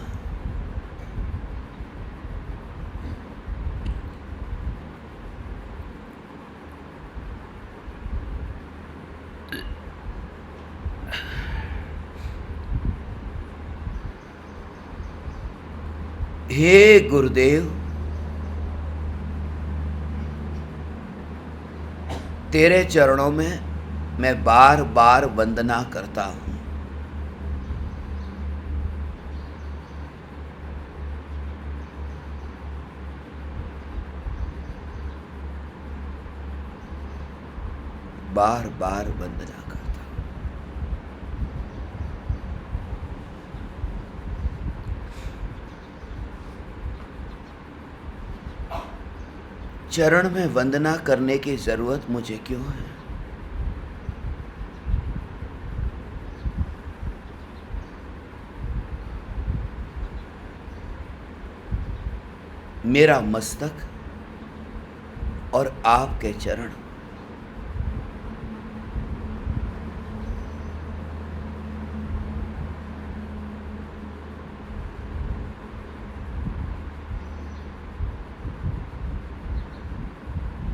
हे गुरुदेव, तेरे चरणों में मैं बार बार वंदना करता हूँ। बार बार वंदना करता हूँ। चरण में वंदना करने की जरूरत मुझे क्यों है? मेरा मस्तक और आपके चरण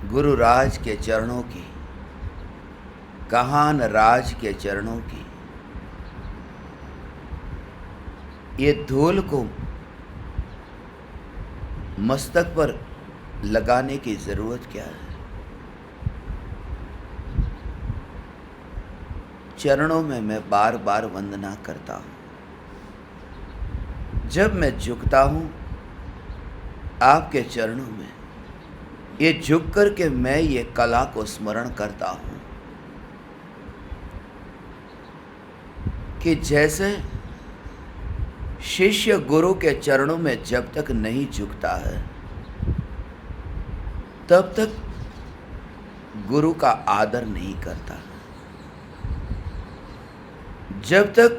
गुरु राज के चरणों की, कहान राज के चरणों की ये धूल को मस्तक पर लगाने की जरूरत क्या है? चरणों में मैं बार बार वंदना करता हूं। जब मैं झुकता हूं आपके चरणों में, ये झुक कर के मैं ये कला को स्मरण करता हूं कि जैसे शिष्य गुरु के चरणों में जब तक नहीं झुकता है तब तक गुरु का आदर नहीं करता। जब तक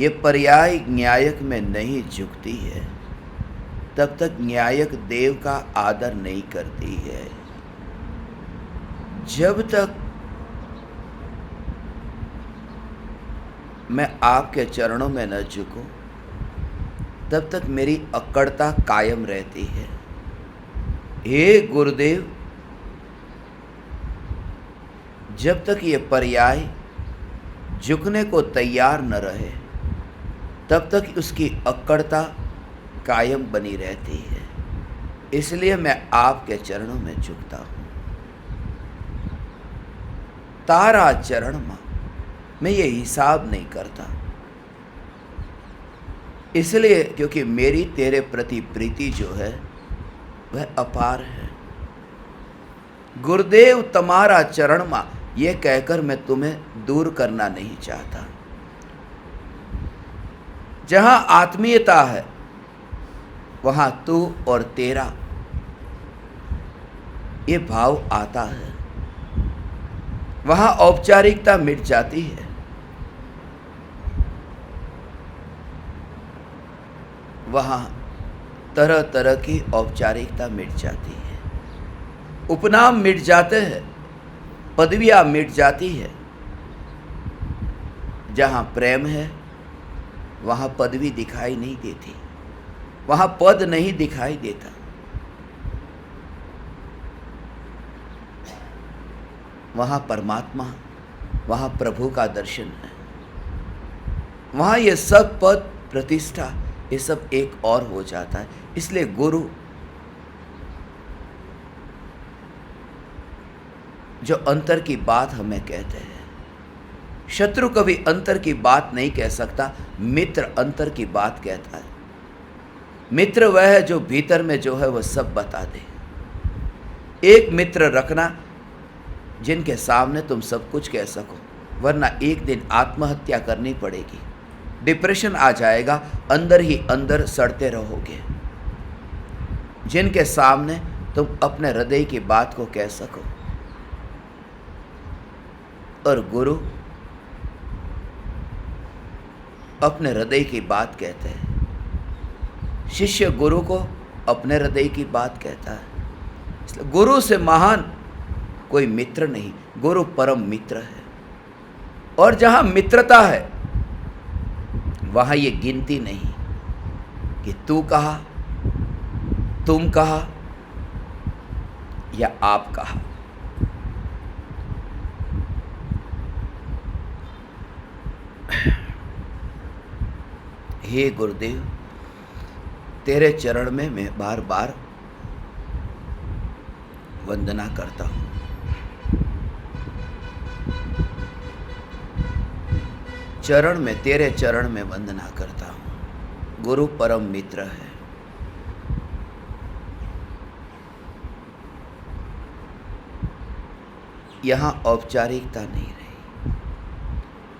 ये पर्याय न्यायक में नहीं झुकती है तब तक न्यायक देव का आदर नहीं करती है। जब तक मैं आपके चरणों में न झुकूं तब तक मेरी अक्कड़ता कायम रहती है। हे गुरुदेव, जब तक ये पर्याय झुकने को तैयार न रहे तब तक उसकी अक्कड़ता कायम बनी रहती है। इसलिए मैं आपके चरणों में झुकता हूं। तारा चरण मां, मैं ये हिसाब नहीं करता, इसलिए क्योंकि मेरी तेरे प्रति प्रीति जो है वह अपार है। गुरुदेव तुम्हारा चरण मां, ये कहकर मैं तुम्हें दूर करना नहीं चाहता। जहां आत्मीयता है वहां तू और तेरा ये भाव आता है, वहां औपचारिकता मिट जाती है। वहां तरह तरह की औपचारिकता मिट जाती है, उपनाम मिट जाते हैं। पदवियां मिट जाती है। जहां प्रेम है वहां पदवी दिखाई नहीं देती, वहां पद नहीं दिखाई देता। वहां परमात्मा, वहां प्रभु का दर्शन है। वहां ये सब पद, प्रतिष्ठा, ये सब एक और हो जाता है। इसलिए गुरु जो अंतर की बात हमें कहते हैं, शत्रु कभी अंतर की बात नहीं कह सकता, मित्र अंतर की बात कहता है। मित्र वह है जो भीतर में जो है वह सब बता दे। एक मित्र रखना जिनके सामने तुम सब कुछ कह सको, वरना एक दिन आत्महत्या करनी पड़ेगी, डिप्रेशन आ जाएगा, अंदर ही अंदर सड़ते रहोगे। जिनके सामने तुम अपने हृदय की बात को कह सको। और गुरु अपने हृदय की बात कहते हैं। शिष्य गुरु को अपने हृदय की बात कहता है। इसलिए गुरु से महान कोई मित्र नहीं, गुरु परम मित्र है। और जहां मित्रता है वहां ये गिनती नहीं कि तू कहा, तुम कहा या आप कहा। हे गुरुदेव, तेरे चरण में मैं बार बार वंदना करता हूं। चरण में, तेरे चरण में वंदना करता हूं। गुरु परम मित्र है। यहां औपचारिकता नहीं रही।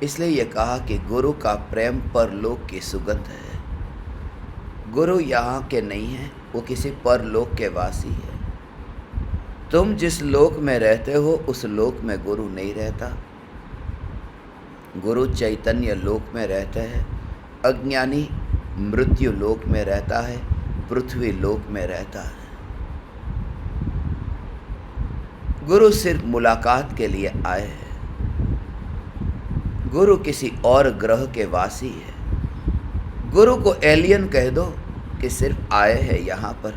इसलिए यह कहा कि गुरु का प्रेम परलोक की सुगंध है। गुरु यहाँ के नहीं है, वो किसी परलोक के वासी है। तुम जिस लोक में रहते हो उस लोक में गुरु नहीं रहता। गुरु चैतन्य लोक में रहते हैं, अज्ञानी मृत्यु लोक में रहता है, पृथ्वी लोक में रहता है। गुरु सिर्फ मुलाकात के लिए आए हैं। गुरु किसी और ग्रह के वासी है। गुरु को एलियन कह दो कि सिर्फ आए हैं यहाँ पर,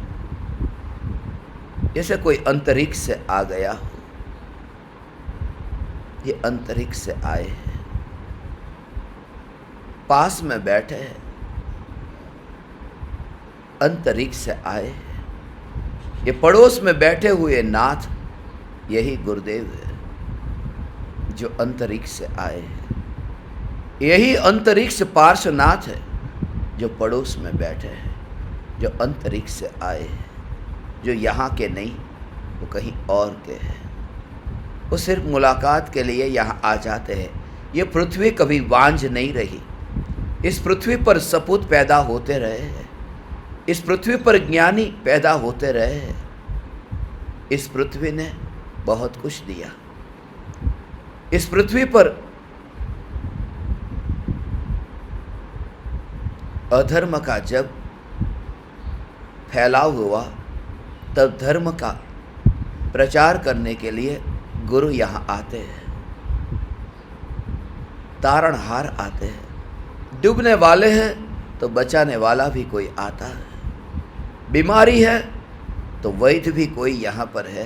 जैसे कोई अंतरिक्ष से आ गया हो। ये अंतरिक्ष से आए हैं, पास में बैठे हैं, अंतरिक्ष से आए हैं। ये पड़ोस में बैठे हुए नाथ यही गुरुदेव है जो अंतरिक्ष से आए हैं। यही अंतरिक्ष पार्श्वनाथ है जो पड़ोस में बैठे हैं, जो अंतरिक्ष से आए हैं, जो यहाँ के नहीं, वो कहीं और के हैं। वो सिर्फ मुलाकात के लिए यहाँ आ जाते हैं। ये पृथ्वी कभी वांझ नहीं रही। इस पृथ्वी पर सपूत पैदा होते रहे हैं। इस पृथ्वी पर ज्ञानी पैदा होते रहे हैं। इस पृथ्वी ने बहुत कुछ दिया। इस पृथ्वी पर अधर्म का जब फैलाव हुआ तब धर्म का प्रचार करने के लिए गुरु यहाँ आते हैं। तारणहार आते हैं। डूबने वाले हैं तो बचाने वाला भी कोई आता है। बीमारी है तो वैद्य भी कोई यहाँ पर है।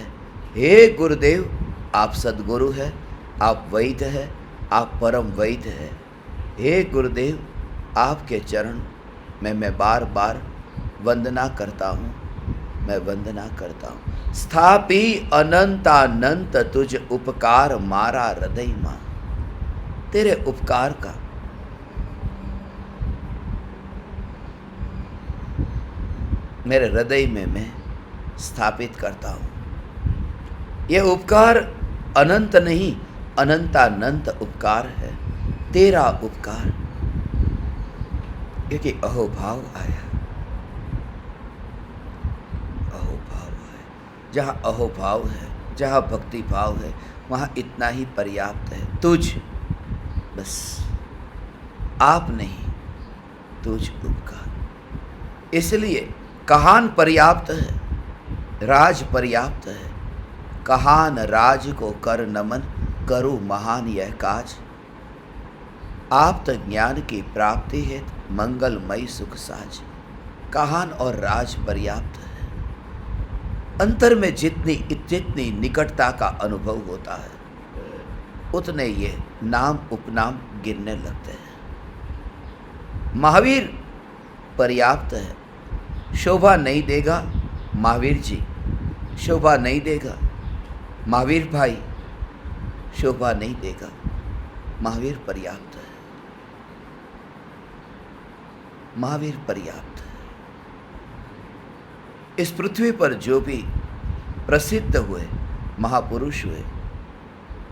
हे गुरुदेव, आप सद्गुरु हैं, आप वैद्य हैं, आप परम वैद्य हैं। हे गुरुदेव, आपके चरण में मैं बार बार वंदना करता हूँ, मैं वंदना करता हूँ। स्थापी अनंतानंत तुझ उपकार मारा हृदय मां। तेरे उपकार का मेरे हृदय में मैं स्थापित करता हूँ। यह उपकार अनंत नहीं, अनंतानंत उपकार है। तेरा उपकार, क्योंकि अहोभाव आया, अहोभाव आया। जहाँ अहोभाव है, जहाँ भक्ति भाव है, वहाँ इतना ही पर्याप्त है। तुझ, बस आप नहीं, तुझ उपकार। इसलिए कहान पर्याप्त है, राज पर्याप्त है, कहान राज को कर नमन, करो महान यह काज। आप तो ज्ञान की प्राप्ति है मंगलमय सुख साज। कहान और राज पर्याप्त है। अंतर में जितनी निकटता का अनुभव होता है उतने ये नाम उपनाम गिरने लगते हैं। महावीर पर्याप्त है। शोभा नहीं देगा महावीर जी, शोभा नहीं देगा महावीर भाई, शोभा नहीं देगा। महावीर पर्याप्त है, महावीर पर्याप्त है। इस पृथ्वी पर जो भी प्रसिद्ध हुए महापुरुष हुए,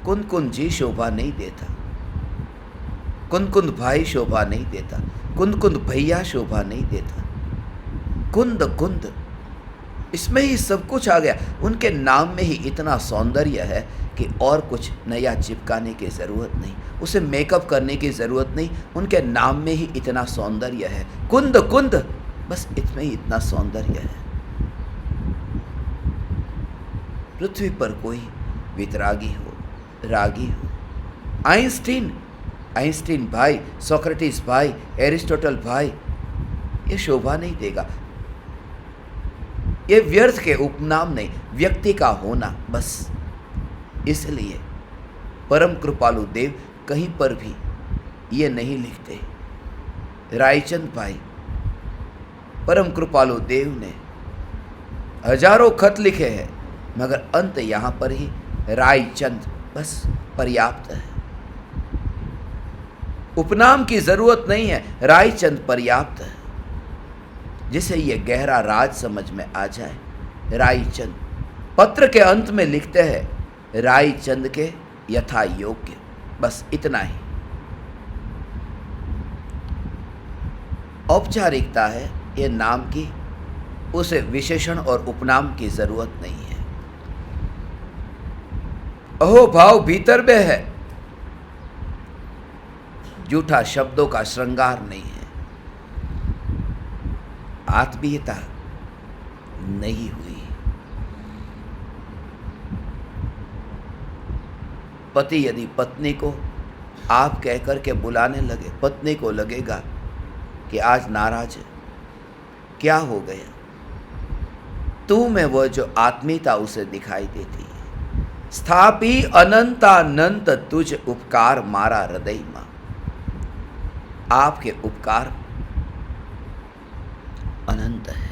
कुंद जी शोभा नहीं देता, कुंद भाई शोभा नहीं देता, कुंद भैया शोभा नहीं देता। कुंद इसमें ही सब कुछ आ गया। उनके नाम में ही इतना सौंदर्य है कि और कुछ नया चिपकाने की ज़रूरत नहीं, उसे मेकअप करने की ज़रूरत नहीं। उनके नाम में ही इतना सौंदर्य है। कुंद बस इसमें ही इतना सौंदर्य है। पृथ्वी पर कोई वितरागी हो, रागी हो, आइंस्टीन भाई, सोक्रेटिस भाई, एरिस्टोटल भाई, ये शोभा नहीं देगा। ये व्यर्थ के उपनाम नहीं, व्यक्ति का होना बस। इसलिए परम कृपालु देव कहीं पर भी ये नहीं लिखते। रायचंद भाई, परम कृपालु देव ने हजारों खत लिखे हैं, मगर अंत यहाँ पर ही रायचंद बस पर्याप्त है। उपनाम की जरूरत नहीं है, रायचंद पर्याप्त है। जिसे ये गहरा राज समझ में आ जाए। रायचंद पत्र के अंत में लिखते हैं रायचंद के यथा योग्य, बस इतना ही। औपचारिकता है ये नाम की, उसे विशेषण और उपनाम की जरूरत नहीं है। अहो भाव भीतर में है, झूठा शब्दों का श्रृंगार नहीं है। आत्मीयता नहीं हुई। पति यदि पत्नी को आप कहकर के बुलाने लगे, पत्नी को लगेगा कि आज नाराज है, क्या हो गया। तू में वह जो आत्मीयता उसे दिखाई देती है। स्थापी अनंतानंत तुझ उपकार मारा हृदय मां। आपके उपकार अनंत है।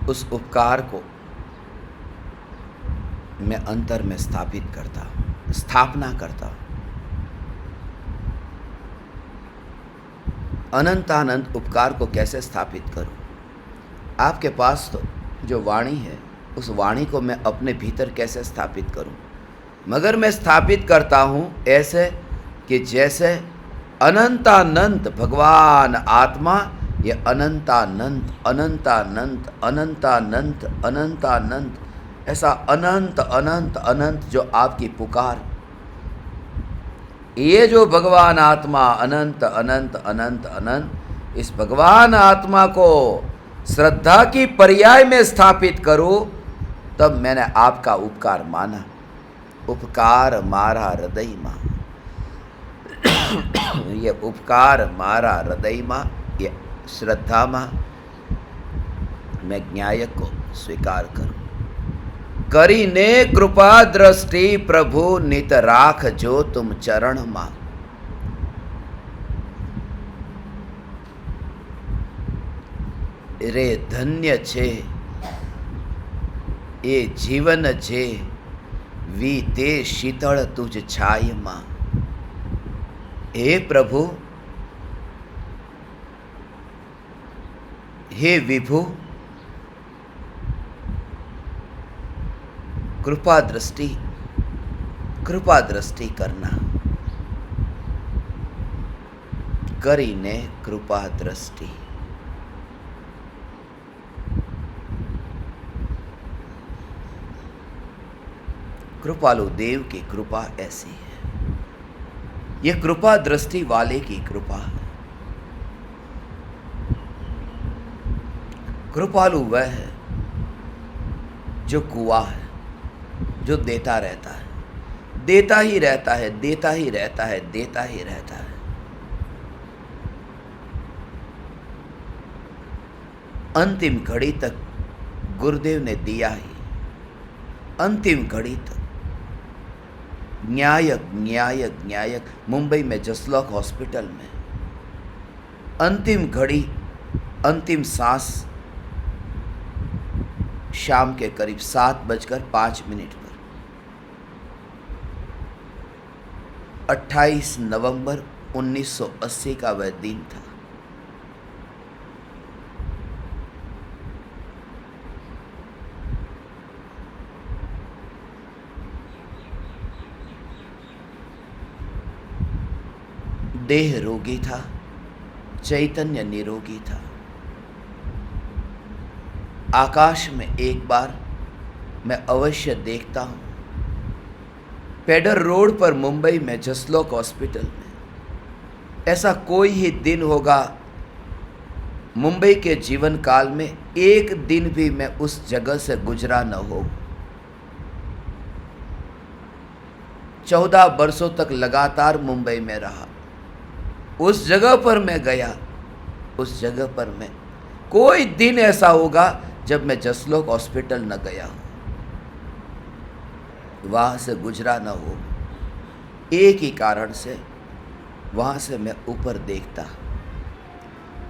उस उपकार को मैं अंतर में स्थापित करता हूं, स्थापना करता हूं। अनंतानंत उपकार को कैसे स्थापित करूं? आपके पास तो जो वाणी है, उस वाणी को मैं अपने भीतर कैसे स्थापित करूं? मगर मैं स्थापित करता हूं ऐसे कि जैसे अनंतानंत भगवान आत्मा, ये अनंतानंत अनंतानंत अनंतानंत अनंतानंत, ऐसा अनंत अनंत अनंत जो आपकी पुकार, ये जो भगवान आत्मा अनंत अनंत अनंत अनंत, इस भगवान आत्मा को श्रद्धा की पर्याय में स्थापित करूं, तब मैंने आपका उपकार माना। उपकार मारा हृदय मां, ये उपकार मारा हृदय मां, ये श्रद्धा मां, मैं न्यायक को स्वीकार करूं। करी ने कृपा दृष्टि प्रभु नित राख जो तुम चरण मां। रे धन्य छे ये जीवन जे वीते शीतल तुझ छाय मां। हे प्रभु, हे विभु, कृपा दृष्टि करना। करीने कृपा दृष्टि। कृपालु देव की कृपा ऐसी है, ये कृपा दृष्टि वाले की कृपा है। कृपालु वह है जो कुआं है, जो देता रहता है, देता ही रहता है, देता ही रहता है, देता ही रहता है। अंतिम घड़ी तक गुरुदेव ने दिया ही, अंतिम घड़ी तक। न्यायक न्यायक न्यायक मुंबई में जसलोक हॉस्पिटल में अंतिम घड़ी, अंतिम सांस शाम के करीब 7:05 पर 28 नवंबर 1980 का वह दिन था। देह रोगी था, चैतन्य निरोगी था। आकाश में एक बार मैं अवश्य देखता हूं, पेडर रोड पर मुंबई में जसलोक हॉस्पिटल में ऐसा कोई ही दिन होगा मुंबई के जीवन काल में, एक दिन भी मैं उस जगह से गुजरा न हो। 14 वर्षों तक लगातार मुंबई में रहा। उस जगह पर मैं गया, उस जगह पर मैं, कोई दिन ऐसा होगा जब मैं जसलोक हॉस्पिटल न गया हूं, वहां से गुजरा न हो। एक ही कारण से वहां से मैं ऊपर देखता,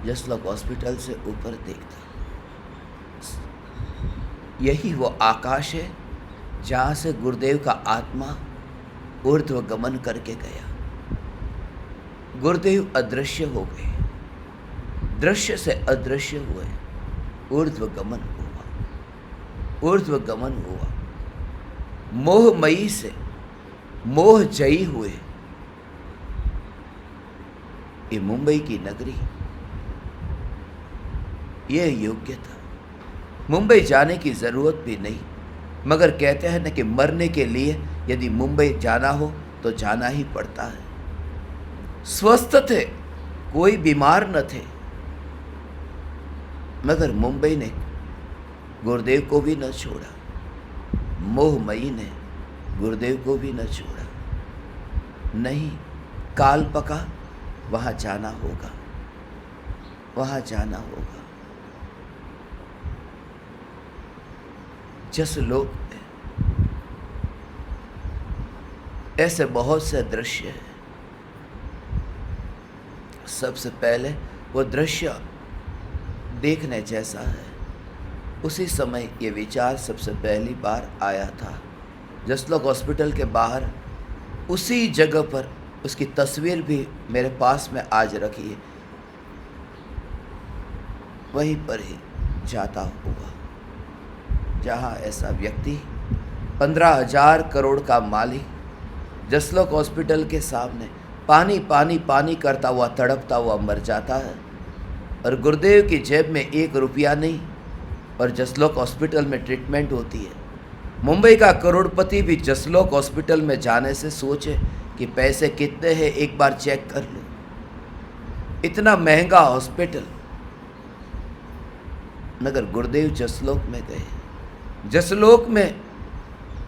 जसलोक हॉस्पिटल से ऊपर देखता। यही वो आकाश है जहां से गुरुदेव का आत्मा ऊर्ध्व गमन करके गया। गुरुदेव अदृश्य हो गए, दृश्य से अदृश्य हुए, ऊर्ध्व गमन हुआ, ऊर्ध्व गमन हुआ। मोहमयी से मोह जयी हुए। ये मुंबई की नगरी, यह योग्य था। मुंबई जाने की जरूरत भी नहीं, मगर कहते हैं ना कि मरने के लिए यदि मुंबई जाना हो तो जाना ही पड़ता है। स्वस्थ थे, कोई बीमार न थे, मगर मुंबई ने गुरुदेव को भी न छोड़ा, मोहमयी ने गुरुदेव को भी न छोड़ा। नहीं, काल पका, वहां जाना होगा, वहां जाना होगा। जसलोक में ऐसे बहुत से दृश्य हैं। सबसे पहले वो दृश्य देखने जैसा है। उसी समय ये विचार सबसे पहली बार आया था। जसलोक हॉस्पिटल के बाहर उसी जगह पर उसकी तस्वीर भी मेरे पास में आज रखी है। वहीं पर ही जाता हुआ जहाँ ऐसा व्यक्ति 15,000 करोड़ का मालिक जसलोक हॉस्पिटल के सामने पानी पानी पानी करता हुआ, तड़पता हुआ मर जाता है, और गुरुदेव की जेब में 1 रुपया नहीं, और जसलोक हॉस्पिटल में ट्रीटमेंट होती है। मुंबई का करोड़पति भी जसलोक हॉस्पिटल में जाने से सोचे कि पैसे कितने हैं, एक बार चेक कर लो। इतना महंगा हॉस्पिटल, मगर गुरुदेव जसलोक में गए, जसलोक में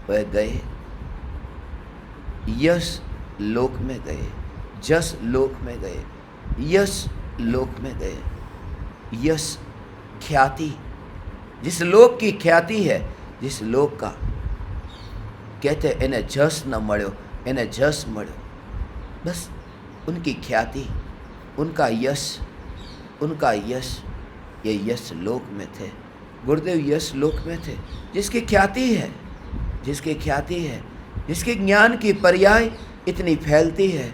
वह गए, यश लोक में गए, जस लोक में गए, यश लोक में गए। यश ख्याति, जिस लोक की ख्याति है, जिस लोक का कहते इन्हें जस न मळ्यो, इन्हें जस मळ्यो, बस उनकी ख्याति, उनका यश, उनका यश, ये यश लोक में थे। गुरुदेव यश लोक में थे, जिसकी ख्याति है, जिसकी ख्याति है, जिसके ज्ञान की पर्याय इतनी फैलती है,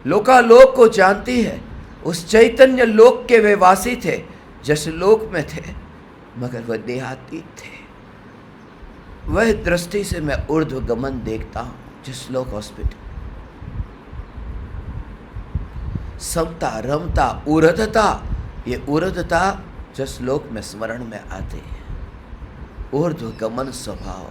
लोकालोक को जानती है। उस चैतन्य लोक के वे वासी थे, जसलोक में थे, मगर वह देहातीत थे। वह दृष्टि से मैं ऊर्ध्व गमन देखता हूँ जसलोक हॉस्पिटल। समता, रमता, ऊर्ध्वता, ये ऊर्ध्वता जसलोक में स्मरण में आते हैं। ऊर्ध्व गमन स्वभाव।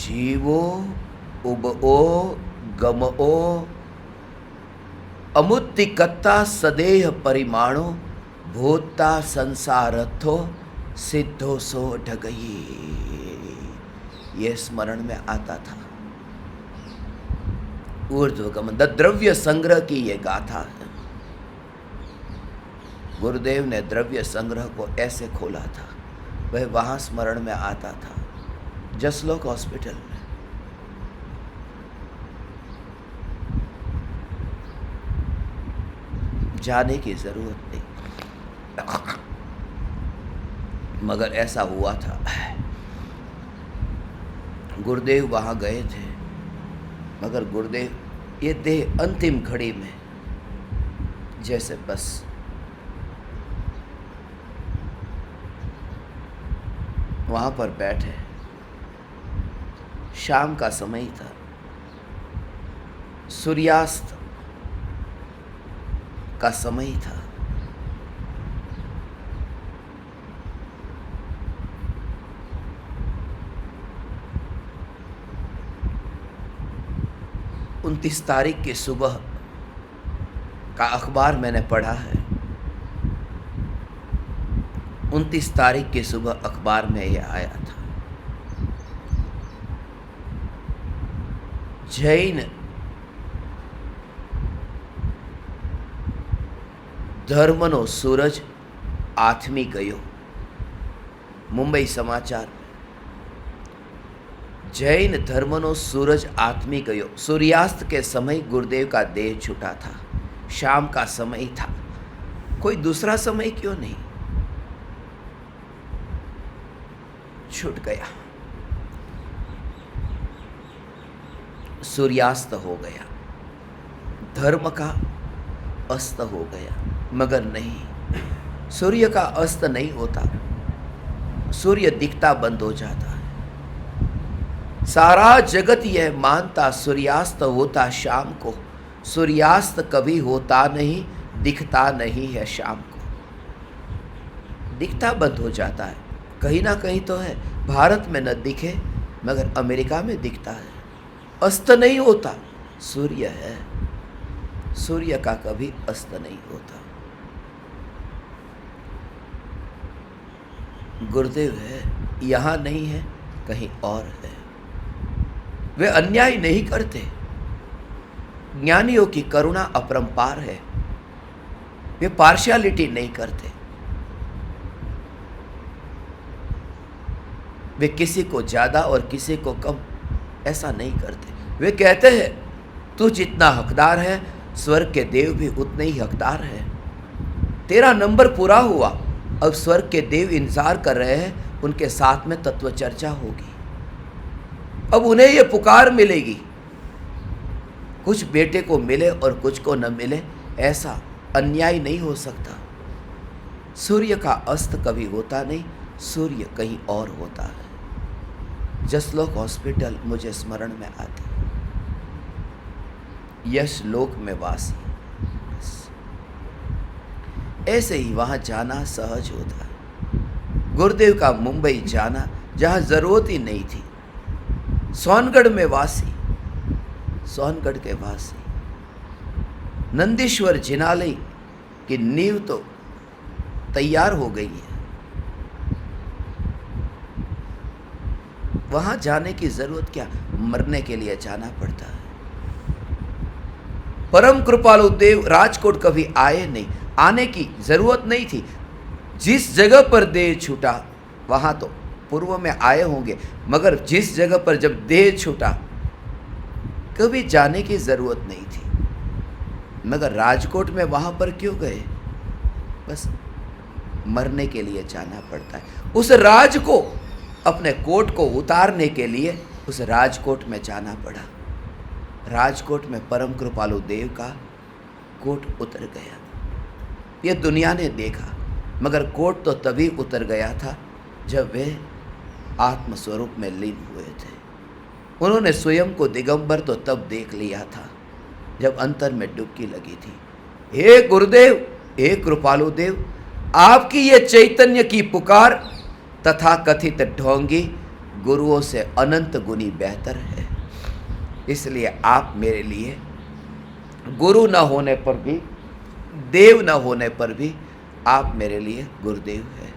जीवो उबओ गमओ अमुत्तिकत्ता सदेह परिमाणो भूता संसारथो सिद्धो सो ढगई। यह स्मरण में आता था। ऊर्ध्वगमन द्रव्य संग्रह की यह गाथा है। गुरुदेव ने द्रव्य संग्रह को ऐसे खोला था, वह वहां स्मरण में आता था, जसलोक हॉस्पिटल में। जाने की जरूरत नहीं, मगर ऐसा हुआ था। गुरुदेव वहां गए थे, मगर गुरुदेव ये देह अंतिम घड़ी में जैसे बस वहां पर बैठे। शाम का समय था, सूर्यास्त का समय था। उनतीस तारीख की सुबह का अखबार मैंने पढ़ा है। 29 तारीख की सुबह अखबार में यह आया था, जैन धर्मनो सूरज आथमी गयो। मुंबई समाचार में जैन धर्मनो सूरज आथमी गयो। सूर्यास्त के समय गुरुदेव का देह छूटा था। शाम का समय था, कोई दूसरा समय क्यों नहीं, छूट गया। सूर्यास्त हो गया, धर्म का अस्त हो गया। मगर नहीं, सूर्य का अस्त नहीं होता, सूर्य दिखता बंद हो जाता है। सारा जगत यह मानता सूर्यास्त होता शाम को। सूर्यास्त कभी होता नहीं, दिखता नहीं है शाम को, दिखता बंद हो जाता है। कहीं ना कहीं तो है, भारत में न दिखे मगर अमेरिका में दिखता है। अस्त नहीं होता, सूर्य है, सूर्य का कभी अस्त नहीं होता। गुरुदेव है, यहां नहीं है, कहीं और है। वे अन्याय नहीं करते, ज्ञानियों की करुणा अपरंपार है। वे पार्शियलिटी नहीं करते, वे किसी को ज्यादा और किसी को कम ऐसा नहीं करते। वे कहते हैं तू जितना हकदार है, स्वर्ग के देव भी उतने ही हकदार है। तेरा नंबर पूरा हुआ, अब स्वर्ग के देव इंतजार कर रहे हैं, उनके साथ में तत्व चर्चा होगी। अब उन्हें ये पुकार मिलेगी, कुछ बेटे को मिले और कुछ को न मिले, ऐसा अन्याय नहीं हो सकता। सूर्य का अस्त कभी होता नहीं, सूर्य कहीं और होता है। जसलोक हॉस्पिटल मुझे स्मरण में आती, यश लोक में वासी। ऐसे ही वहां जाना सहज होता है। गुरुदेव का मुंबई जाना जहां जरूरत ही नहीं थी। सोनगढ़ में वासी, सोनगढ़ के वासी। नंदीश्वर जिनालय की नींव तो तैयार हो गई है, वहां जाने की जरूरत क्या, मरने के लिए जाना पड़ता है। परम कृपालु देव राजकोट कभी आए नहीं, आने की जरूरत नहीं थी। जिस जगह पर देह छूटा वहां तो पूर्व में आए होंगे, मगर जिस जगह पर जब देह छूटा कभी जाने की जरूरत नहीं थी। मगर राजकोट में वहां पर क्यों गए, बस मरने के लिए जाना पड़ता है। उस राज को, अपने कोट को उतारने के लिए उस राजकोट में जाना पड़ा। राजकोट में परम कृपालु देव का कोट उतर गया। ये दुनिया ने देखा, मगर कोट तो तभी उतर गया था जब वे आत्मस्वरूप में लीन हुए थे। उन्होंने स्वयं को दिगंबर तो तब देख लिया था जब अंतर में डुबकी लगी थी। हे गुरुदेव, हे कृपालु देव, आपकी ये चैतन्य की पुकार तथा कथित ढोंगी गुरुओं से अनंत गुनी बेहतर है। इसलिए आप मेरे लिए गुरु न होने पर भी, देव न होने पर भी आप मेरे लिए गुरुदेव है।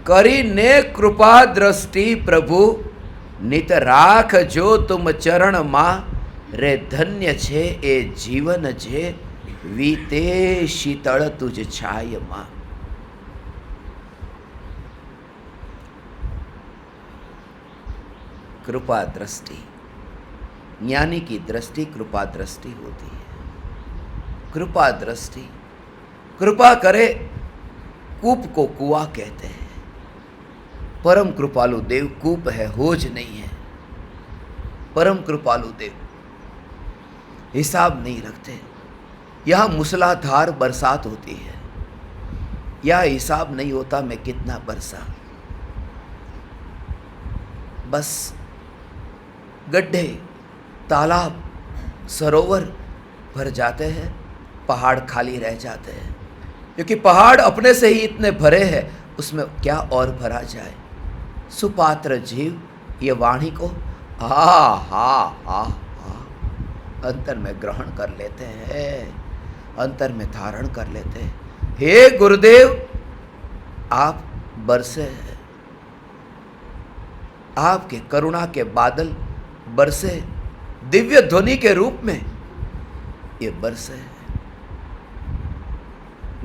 करी ने कृपा दृष्टि प्रभु, नित राख जो तुम चरण मां, रे धन्य छे ए जीवन जे, वीते शीतल तुझ छाय मां। कृपा दृष्टि, ज्ञानी की दृष्टि कृपा दृष्टि होती है। कृपा दृष्टि, कृपा करे, कूप को कुआं कहते हैं। परम कृपालु देव कूप है, होज नहीं है। परम कृपालु देव हिसाब नहीं रखते। यहां मूसलाधार बरसात होती है, यह हिसाब नहीं होता मैं कितना बरसा। बस गड्ढे, तालाब, सरोवर भर जाते हैं, पहाड़ खाली रह जाते हैं, क्योंकि पहाड़ अपने से ही इतने भरे हैं, उसमें क्या और भरा जाए। सुपात्र जीव ये वाणी को हा हा हा हा अंतर में ग्रहण कर लेते हैं, अंतर में धारण कर लेते हैं। हे गुरुदेव, आप बरसे हैं, आपके करुणा के बादल बरसे, दिव्य ध्वनि के रूप में ये बरसे हैं।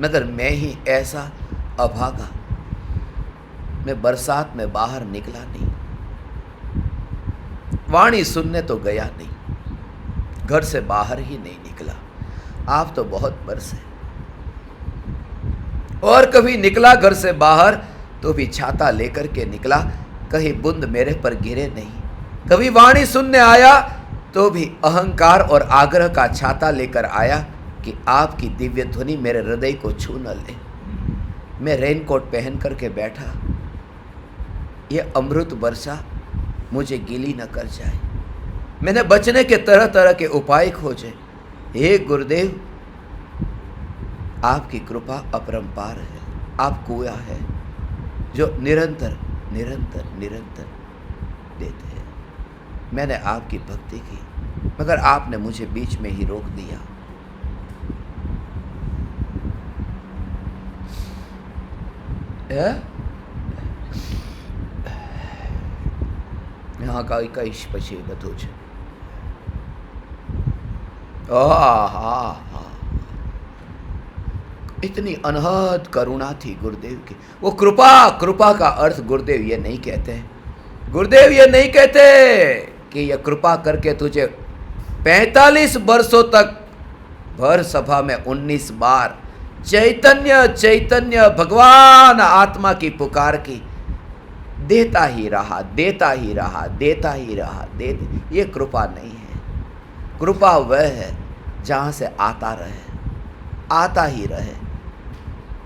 मगर मैं ही ऐसा अभागा, मैं बरसात में बाहर निकला नहीं, वाणी सुनने तो गया नहीं, घर से बाहर ही नहीं निकला। आप तो बहुत बरसे, और कभी निकला घर से बाहर तो भी छाता लेकर के निकला, कहीं बूंद मेरे पर गिरे नहीं। कभी वाणी सुनने आया तो भी अहंकार और आग्रह का छाता लेकर आया कि आपकी दिव्य ध्वनि मेरे हृदय को छू न ले। मैं रेनकोट पहन करके बैठा, ये अमृत वर्षा मुझे गीली न कर जाए। मैंने बचने के तरह तरह के उपाय खोजे। हे गुरुदेव, आपकी कृपा अपरंपार है। आप कुआं है जो निरंतर निरंतर निरंतर देते हैं। मैंने आपकी भक्ति की, मगर आपने मुझे बीच में ही रोक दिया। यहाँ का कईश पछी बधु छे। इतनी अनहद करुणा थी गुरुदेव की। वो कृपा, कृपा का अर्थ गुरुदेव ये नहीं कहते, गुरुदेव ये नहीं कहते कि ये कृपा करके तुझे 45 वर्षों तक भर सभा में 19 बार चैतन्य चैतन्य भगवान आत्मा की पुकार की, देता ही रहा, देता ही रहा, देता ही रहा, देते। ये कृपा नहीं है। कृपा वह है जहाँ से आता रहे, आता ही रहे।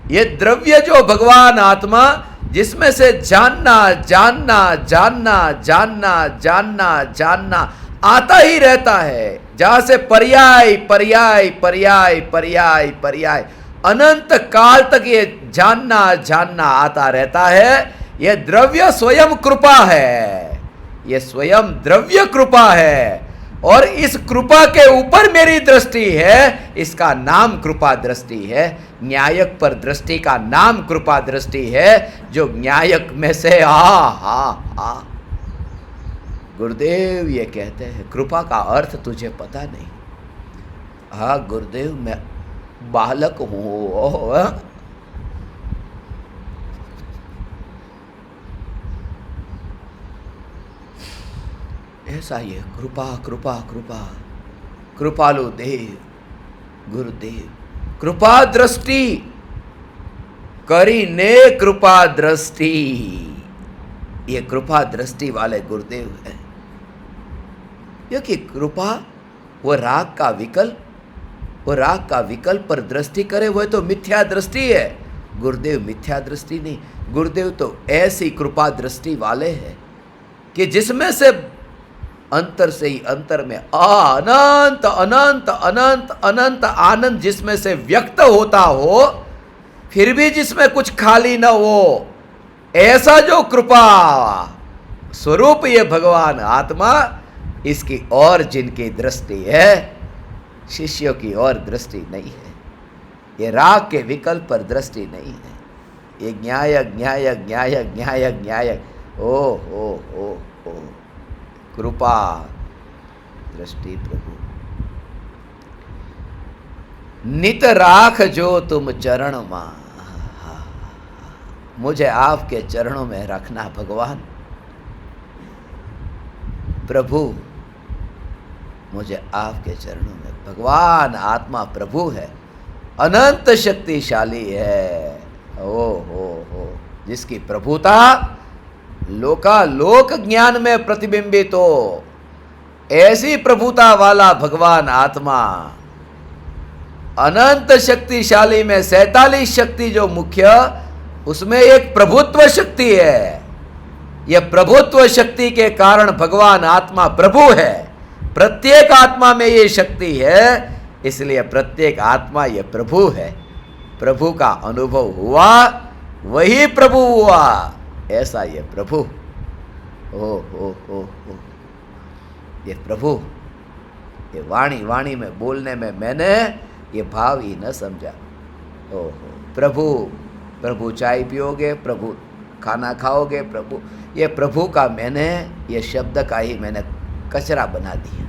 ये द्रव्य जो भगवान आत्मा, जिसमें से जानना जानना जानना जानना जानना जानना आता ही रहता है, जहाँ से पर्याय पर्याय पर्याय पर्याय पर्याय अनंत काल तक ये जानना जानना आता रहता है। यह द्रव्य स्वयं कृपा है, यह स्वयं द्रव्य कृपा है, और इस कृपा के ऊपर मेरी दृष्टि है, इसका नाम कृपा दृष्टि है। न्यायक पर दृष्टि का नाम कृपा दृष्टि है, जो न्यायक में से हा गुरुदेव ये कहते हैं कृपा का अर्थ तुझे पता नहीं। हाँ गुरुदेव, मैं बालक हूं। ऐसा ही है कृपा कृपा कृपा। कृपालु देव गुरुदेव, कृपा दृष्टि करी ने कृपा दृष्टि। ये कृपा दृष्टि वाले गुरुदेव है। क्योंकि कृपा वो राग का विकल्प, वो राग का विकल्प पर दृष्टि करे, वह तो मिथ्या दृष्टि है। गुरुदेव मिथ्या दृष्टि नहीं, गुरुदेव तो ऐसी कृपा दृष्टि वाले हैं कि जिसमें से अंतर से ही अंतर में अनंत अनंत अनंत अनंत आनंद जिसमें से व्यक्त होता हो, फिर भी जिसमें कुछ खाली न हो, ऐसा जो कृपा, स्वरूप ये भगवान आत्मा, इसकी और जिनकी दृष्टि है, शिष्यों की और दृष्टि नहीं है। ये राग के विकल्प पर दृष्टि नहीं है। ये न्यायक न्यायक न्यायक न्यायक न्यायक। ओ हो हो हो, कृपा दृष्टि प्रभु। नित राख जो तुम चरण मा, मुझे आपके चरणों में रखना भगवान। प्रभु मुझे आपके चरणों में, भगवान आत्मा प्रभु है, अनंत शक्तिशाली है। ओ हो, जिसकी प्रभुता लोकालोक ज्ञान में प्रतिबिंबित हो, ऐसी प्रभुता वाला भगवान आत्मा अनंत शक्तिशाली में 47 शक्ति जो मुख्य, उसमें एक प्रभुत्व शक्ति है। यह प्रभुत्व शक्ति के कारण भगवान आत्मा प्रभु है। प्रत्येक आत्मा में ये शक्ति है, इसलिए प्रत्येक आत्मा ये प्रभु है। प्रभु का अनुभव हुआ, वही प्रभु हुआ, ऐसा ये प्रभु। ओ ये प्रभु, ये वाणी में बोलने में मैंने ये भाव ही न समझा। ओहो, प्रभु चाय पियोगे, प्रभु खाना खाओगे, प्रभु, ये प्रभु का मैंने, ये शब्द का ही मैंने कचरा बना दिया।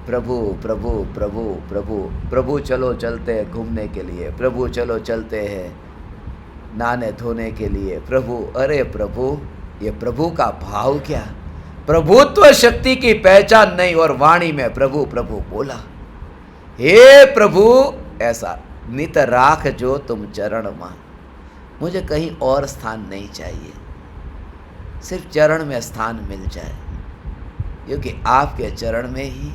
प्रभु प्रभु प्रभु प्रभु प्रभु, चलो चलते हैं घूमने के लिए, प्रभु चलो चलते हैं नहाने धोने के लिए, प्रभु। अरे प्रभु, ये प्रभु का भाव क्या, प्रभुत्व शक्ति की पहचान नहीं, और वाणी में प्रभु प्रभु बोला। हे प्रभु, ऐसा नित राख जो तुम चरण मा, मुझे कहीं और स्थान नहीं चाहिए, सिर्फ चरण में स्थान मिल जाए, क्योंकि आपके चरण में ही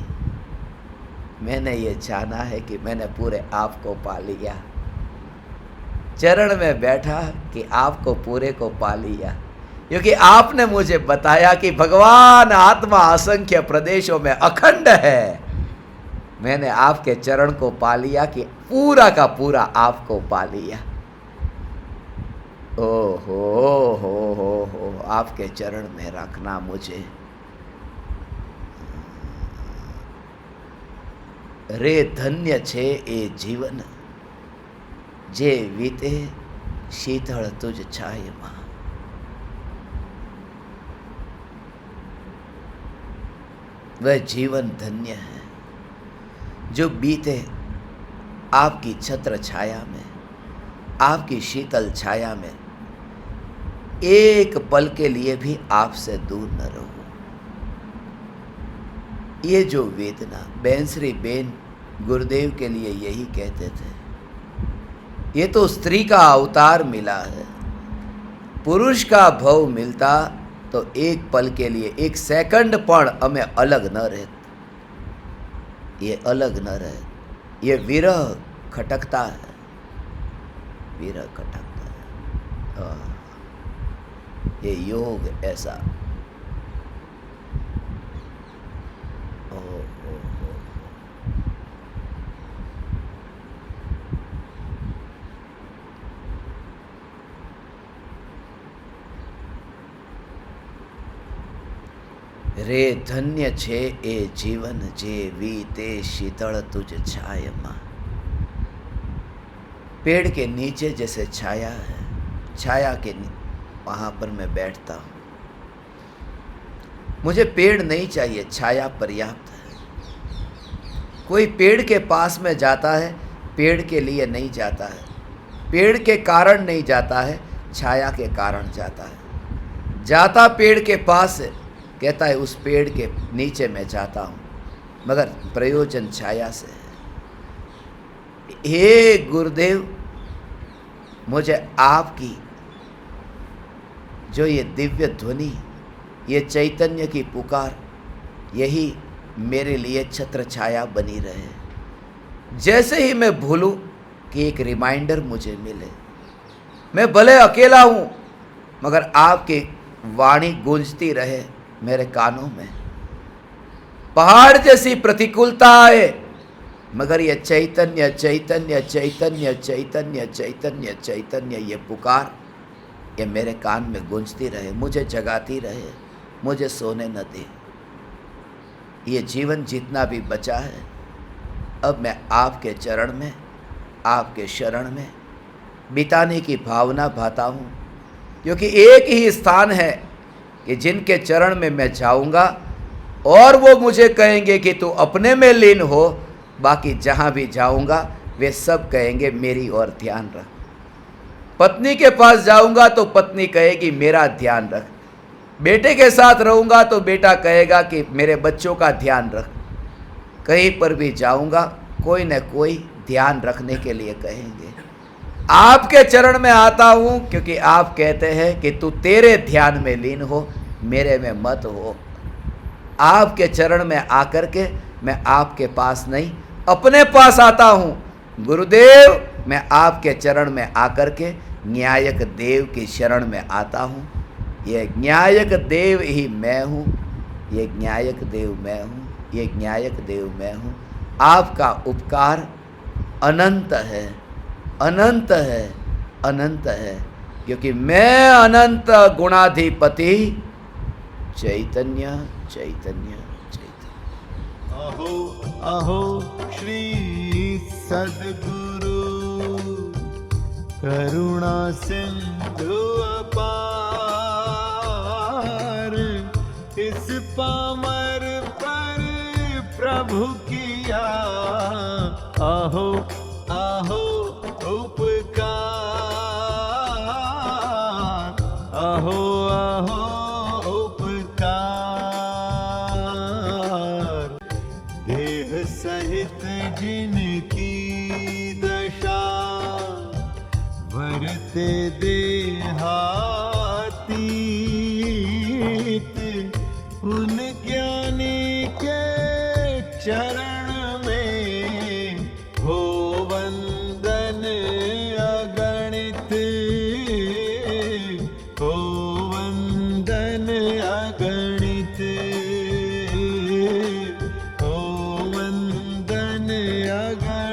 मैंने ये जाना है कि मैंने पूरे आप को पा लिया। चरण में बैठा कि आपको पूरे को पा लिया, क्योंकि आपने मुझे बताया कि भगवान आत्मा असंख्य प्रदेशों में अखंड है। मैंने आपके चरण को पा लिया कि पूरा का पूरा आपको पा लिया। ओ हो, आपके चरण में रखना मुझे। रे धन्य छे ए जीवन, जे वीते शीतल तुझ छाय मां। वह जीवन धन्य है जो बीते आपकी छत्र छाया में, आपकी शीतल छाया में, एक पल के लिए भी आपसे दूर न रहो। ये जो वेदना, बेंसरी बेन गुरुदेव के लिए यही कहते थे, ये तो स्त्री का अवतार मिला है। पुरुष का भव मिलता तो एक पल के लिए, एक सेकंड पण हमें अलग न रहते, ये अलग न रहे। ये विरह खटकता है, विरह खटकता है। ये योग ऐसा। रे धन्य छे ए जीवन, जे वीते शीतल तुझ छाय मां। पेड़ के नीचे जैसे छाया है, छाया के वहां पर मैं बैठता हूं। मुझे पेड़ नहीं चाहिए, छाया पर्याप्त है। कोई पेड़ के पास में जाता है, पेड़ के लिए नहीं जाता है, पेड़ के कारण नहीं जाता है, छाया के कारण जाता है। जाता पेड़ के पास है, कहता है उस पेड़ के नीचे मैं जाता हूँ, मगर प्रयोजन छाया से है। हे गुरुदेव, मुझे आपकी जो ये दिव्य ध्वनि, ये चैतन्य की पुकार, यही मेरे लिए छत्र छाया बनी रहे। जैसे ही मैं भूलूं कि एक रिमाइंडर मुझे मिले। मैं भले अकेला हूँ, मगर आपकी वाणी गूंजती रहे मेरे कानों में। पहाड़ जैसी प्रतिकूलता आए, मगर ये चैतन्य चैतन्य चैतन्य चैतन्य चैतन्य चैतन्य, ये पुकार ये मेरे कान में गूंजती रहे, मुझे जगाती रहे, मुझे सोने न दे। ये जीवन जितना भी बचा है, अब मैं आपके चरण में, आपके शरण में बिताने की भावना भाता हूँ, क्योंकि एक ही स्थान है कि जिनके चरण में मैं जाऊँगा और वो मुझे कहेंगे कि तू अपने में लीन हो। बाकी जहाँ भी जाऊँगा वे सब कहेंगे मेरी ओर ध्यान रख। पत्नी के पास जाऊँगा तो पत्नी कहेगी मेरा ध्यान रख। बेटे के साथ रहूँगा तो बेटा कहेगा कि मेरे बच्चों का ध्यान रख। कहीं पर भी जाऊँगा कोई न कोई ध्यान रखने के लिए कहेंगे। आपके चरण में आता हूँ क्योंकि आप कहते हैं कि तू तेरे ध्यान में लीन हो, मेरे में मत हो। आपके चरण में आकर के मैं आपके पास नहीं अपने पास आता हूँ। गुरुदेव, मैं आपके चरण में आकर के न्यायक देव की शरण में आता हूँ। ये न्यायक देव ही मैं हूँ, ये न्यायक देव मैं हूँ, ये न्यायक देव मैं हूँ। आपका उपकार अनंत है, अनंत है, अनंत है, क्योंकि मैं अनंत गुणाधिपति चैतन्य चैतन्य चैतन्य। अहो अहो श्री सद्गुरु करुणा सिंधु अपार, इस पामर पर प्रभु किया अहो अहो उपकार, अहो अहो उपकार। देह सहित जिनकी दशा वरते देहातीत, उन ज्ञानी के चरण में हो वंदन अगणित, हो वंदन अगणित, हो वंदन अगणित।